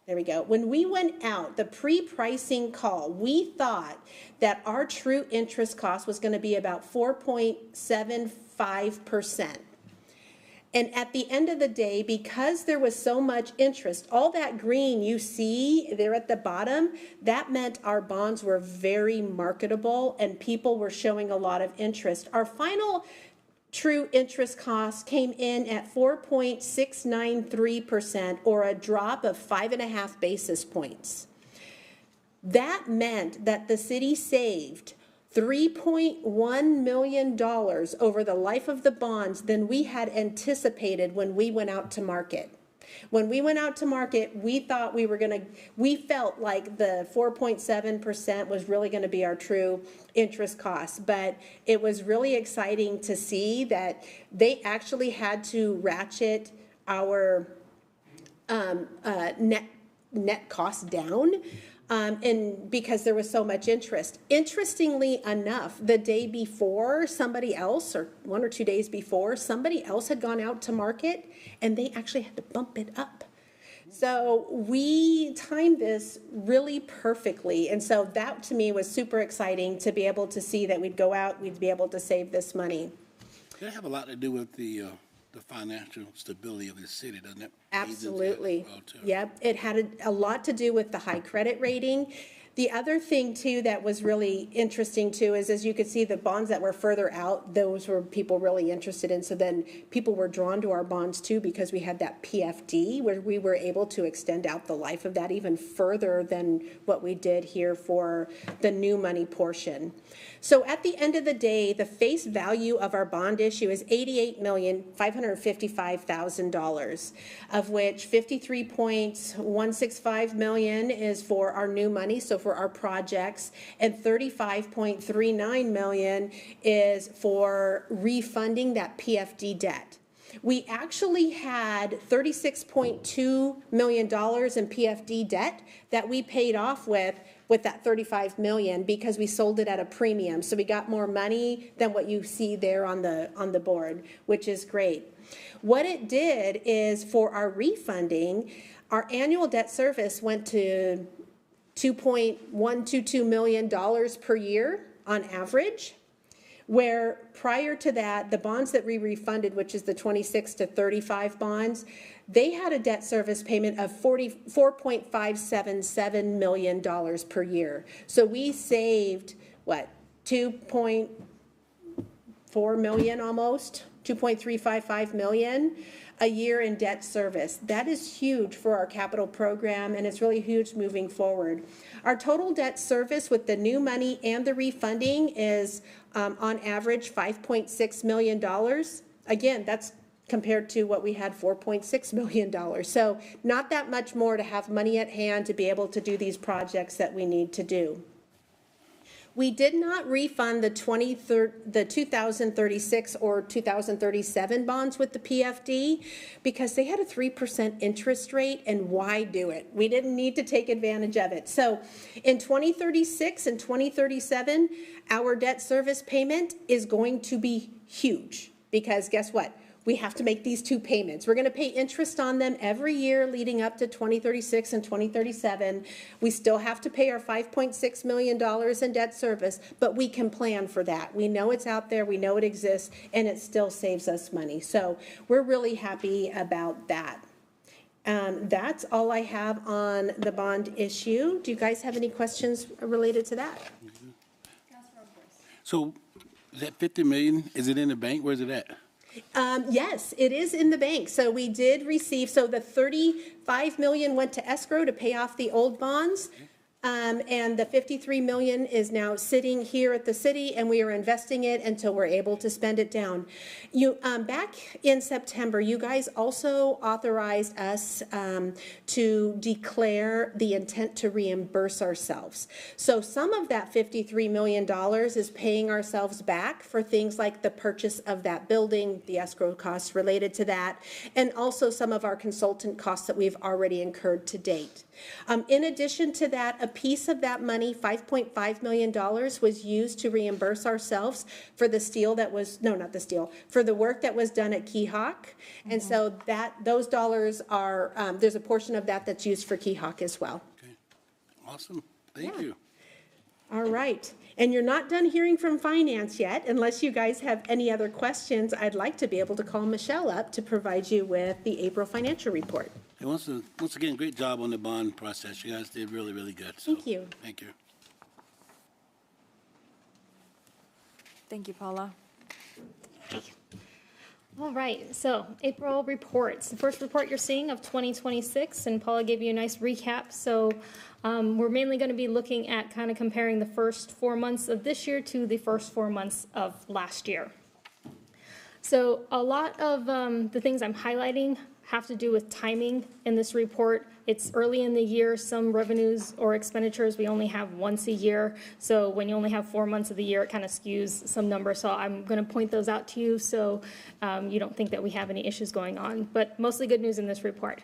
there we go. When we went out, the pre-pricing call, we thought that our true interest cost was going to be about 4.75%. And at the end of the day, because there was so much interest, all that green you see there at the bottom, that meant our bonds were very marketable and people were showing a lot of interest. Our final true interest cost came in at 4.693%, or a drop of 5.5 basis points. That meant that the city saved $3.1 million over the life of the bonds than we had anticipated when we went out to market. When we went out to market, we thought we felt like the 4.7% was really going to be our true interest cost. But it was really exciting to see that they actually had to ratchet our net cost down. And because there was so much interest. Interestingly enough, the day before, somebody else, or 1 or 2 days before, somebody else had gone out to market and they actually had to bump it up. So we timed this really perfectly. And so that to me was super exciting to be able to see that we'd go out, we'd be able to save this money. That have a lot to do with the financial stability of the city, doesn't it? Absolutely. Yep. It had a lot to do with the high credit rating. The other thing, too, that was really interesting, too, is as you could see, the bonds that were further out, those were people really interested in. So then people were drawn to our bonds, too, because we had that PFD, where we were able to extend out the life of that even further than what we did here for the new money portion. So at the end of the day, the face value of our bond issue is $88,555,000, of which $53.165 million is for our new money, so for our projects, and $35.39 million is for refunding that PFD debt. We actually had $36.2 million in PFD debt that we paid off with that $35 million because we sold it at a premium. So we got more money than what you see there on the board, which is great. What it did is for our refunding, our annual debt service went to $2.122 million per year on average, where prior to that, the bonds that we refunded, which is the 26 to 35 bonds, they had a debt service payment of $4.577 million per year. So we saved, what, $2.4 million almost, $2.355 million a year in debt service. That is huge for our capital program, and it's really huge moving forward. Our total debt service with the new money and the refunding is on average $5.6 million. Again, that's compared to what we had, $4.6 million. So not that much more to have money at hand to be able to do these projects that we need to do. We did not refund the 2036 or 2037 bonds with the PFD because they had a 3% interest rate, and why do it? We didn't need to take advantage of it. So in 2036 and 2037, our debt service payment is going to be huge because guess what? We have to make these two payments. We're going to pay interest on them every year leading up to 2036 and 2037. We still have to pay our $5.6 million in debt service, but we can plan for that. We know it's out there, we know it exists, and it still saves us money. So we're really happy about that. That's all I have on the bond issue. Do you guys have any questions related to that? So that 50 million, is it in the bank? Where's it at? Yes, it is in the bank. So we did receive, so the 35 million went to escrow to pay off the old bonds. And the 53 million is now sitting here at the city, and we are investing it until we're able to spend it down. You, back in September, you guys also authorized us to declare the intent to reimburse ourselves. So some of that $53 million is paying ourselves back for things like the purchase of that building, the escrow costs related to that, and also some of our consultant costs that we've already incurred to date. In addition to that, a piece of that money, $5.5 million, was used to reimburse ourselves for the steel that was, no, not the steel, for the work that was done at Keyhawk. And so that, those dollars are, there's a portion of that that's used for Keyhawk as well. Okay. Awesome. Thank you. All right. And you're not done hearing from finance yet. Unless you guys have any other questions, I'd like to be able to call Michelle up to provide you with the April financial report. And once again, great job on the bond process. You guys did really, really good. So, Thank you. Thank you. Thank you, Paula. All right, so April reports. The first report you're seeing of 2026, and Paula gave you a nice recap. So we're mainly going to be looking at kind of comparing the first 4 months of this year to the first 4 months of last year. So a lot of the things I'm highlighting have to do with timing in this report. It's early in the year. Some revenues or expenditures we only have once a year. So when you only have 4 months of the year, it kind of skews some numbers. So I'm going to point those out to you so you don't think that we have any issues going on. But mostly good news in this report.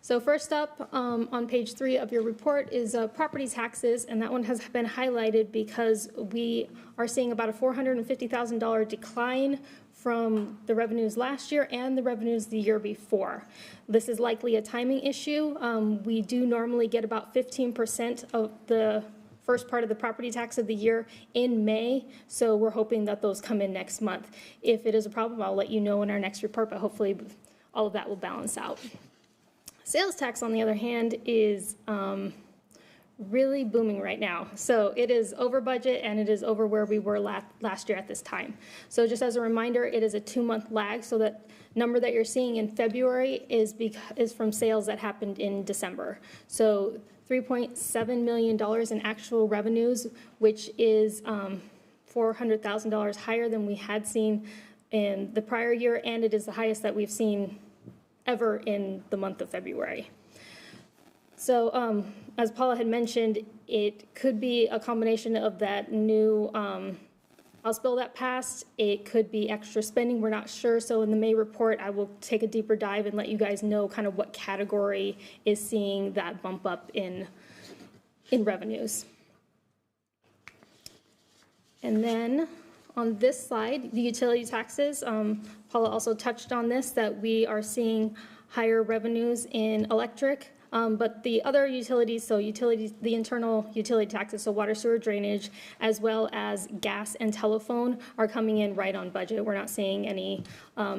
So first up on page 3 of your report is property taxes, and that one has been highlighted because we are seeing about a $450,000 decline from the revenues last year and the revenues the year before. This is likely a timing issue. We do normally get about 15% of the first part of the property tax of the year in May, so we're hoping that those come in next month. If it is a problem, I'll let you know in our next report, but hopefully all of that will balance out. Sales tax, on the other hand, is really booming right now. So it is over budget, and it is over where we were last year at this time. So just as a reminder, it is a 2-month lag, so that number that you're seeing in February is from sales that happened in December. So $3.7 million in actual revenues, which is $400,000 higher than we had seen in the prior year, and it is the highest that we've seen ever in the month of February. So as Paula had mentioned, it could be a combination of that new House bill that passed. It could be extra spending. We're not sure. So in the May report, I will take a deeper dive and let you guys know kind of what category is seeing that bump up in revenues. And then on this slide, the utility taxes, Paula also touched on this, that we are seeing higher revenues in electric. But the other utilities, so utilities, the internal utility taxes, so water, sewer, drainage, as well as gas and telephone, are coming in right on budget. We're not seeing any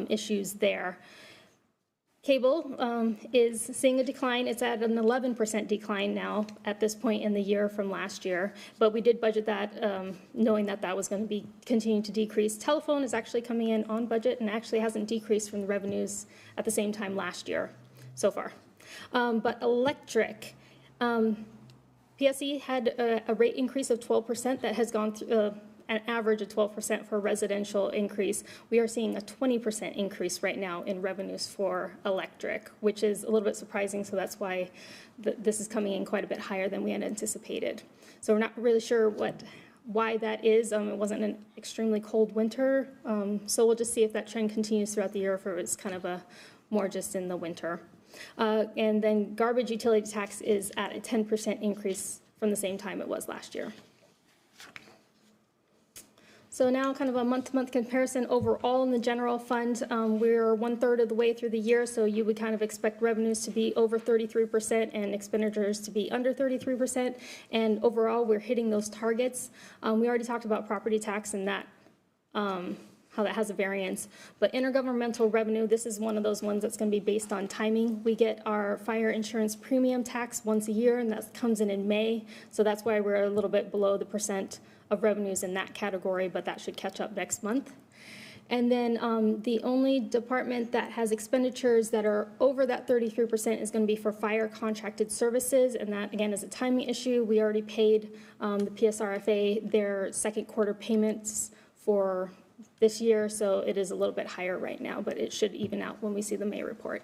issues there. Cable is seeing a decline. It's at an 11% decline now at this point in the year from last year. But we did budget that knowing that that was going to be continuing to decrease. Telephone is actually coming in on budget and actually hasn't decreased from the revenues at the same time last year so far. But electric, PSE had a rate increase of 12% that has gone through, an average of 12% for residential increase, we are seeing a 20% increase right now in revenues for electric, which is a little bit surprising. So that's why this is coming in quite a bit higher than we had anticipated. So we're not really sure why that is. It wasn't an extremely cold winter. So we'll just see if that trend continues throughout the year, or if it's kind of a more just in the winter. And then garbage utility tax is at a 10% increase from the same time it was last year. So now kind of a month-to-month comparison overall in the general fund. We're 1/3 of the way through the year, so you would kind of expect revenues to be over 33% and expenditures to be under 33%. And overall, we're hitting those targets. We already talked about property tax and that, how that has a variance. But intergovernmental revenue, this is one of those ones that's going to be based on timing. We get our fire insurance premium tax once a year, and that comes in May. So that's why we're a little bit below the percent of revenues in that category, but that should catch up next month. And then the only department that has expenditures that are over that 33% is going to be for fire contracted services, and that again is a timing issue. We already paid the PSRFA their second quarter payments for this year, so it is a little bit higher right now, but it should even out when we see the May report.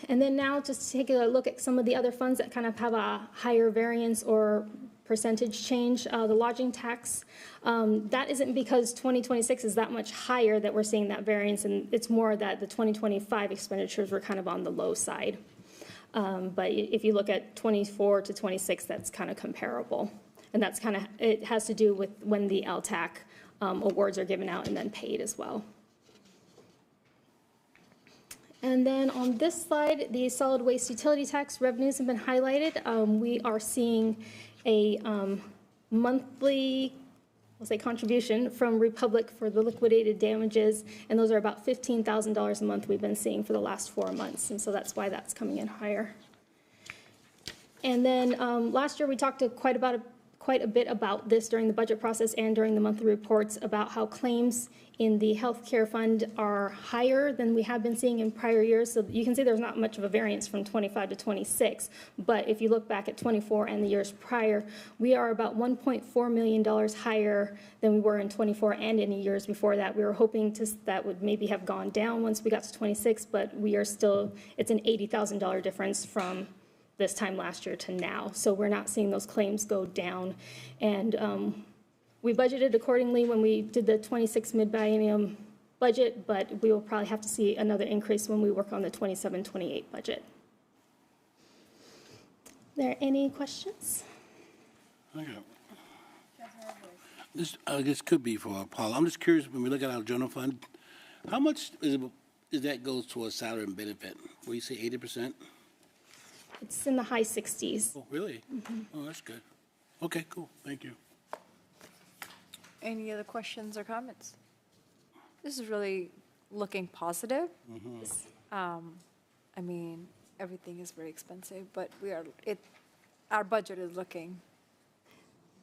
And then now just take a look at some of the other funds that kind of have a higher variance or percentage change. The lodging tax, that isn't because 2026 is that much higher that we're seeing that variance, and it's more that the 2025 expenditures were kind of on the low side. But if you look at 24 to 26, that's kind of comparable. And that's kind of, it has to do with when the LTAC awards are given out and then paid as well. And then on this slide, the solid waste utility tax revenues have been highlighted. We are seeing a monthly, we'll say, contribution from Republic for the liquidated damages, and those are about $15,000 a month we've been seeing for the last 4 months, and so that's why that's coming in higher. And then last year we talked quite a bit about this during the budget process and during the monthly reports about how claims in the healthcare fund are higher than we have been seeing in prior years. So you can see there's not much of a variance from 25 to 26. But if you look back at 24 and the years prior, we are about $1.4 million higher than we were in 24 and any years before that. We were hoping that would maybe have gone down once we got to 26, but we are still, it's an $80,000 difference from this time last year to now. So we're not seeing those claims go down. And we budgeted accordingly when we did the 26 mid-biennium budget, but we will probably have to see another increase when we work on the 27-28 budget. Are there any questions? Okay. This could be for Paula. I'm just curious, when we look at our general fund, how much is that goes towards salary and benefit? Will you say 80%? It's in the high 60s. Oh, really? Mm-hmm. Oh, that's good. Okay, cool. Thank you. Any other questions or comments? This is really looking positive. Mm-hmm. I mean, everything is very expensive, but our budget is looking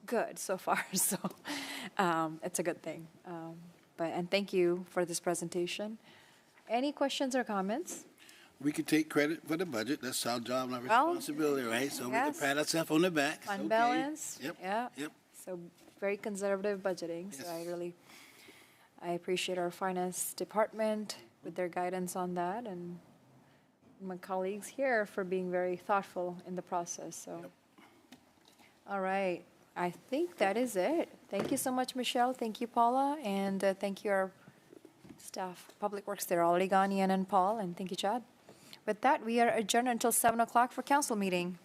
good so far, so it's a good thing. And thank you for this presentation. Any questions or comments? We can take credit for the budget. That's our job and our responsibility, right? So we can pat ourselves on the back. Fund balance. Yep. Yeah. Yep. So very conservative budgeting. So I appreciate our finance department with their guidance on that, and my colleagues here for being very thoughtful in the process. So, all right. I think that is it. Thank you so much, Michelle. Thank you, Paula. And thank you, our staff, Public Works. They're already gone, Ian and Paul. And thank you, Chad. With that, we are adjourned until 7 o'clock for council meeting.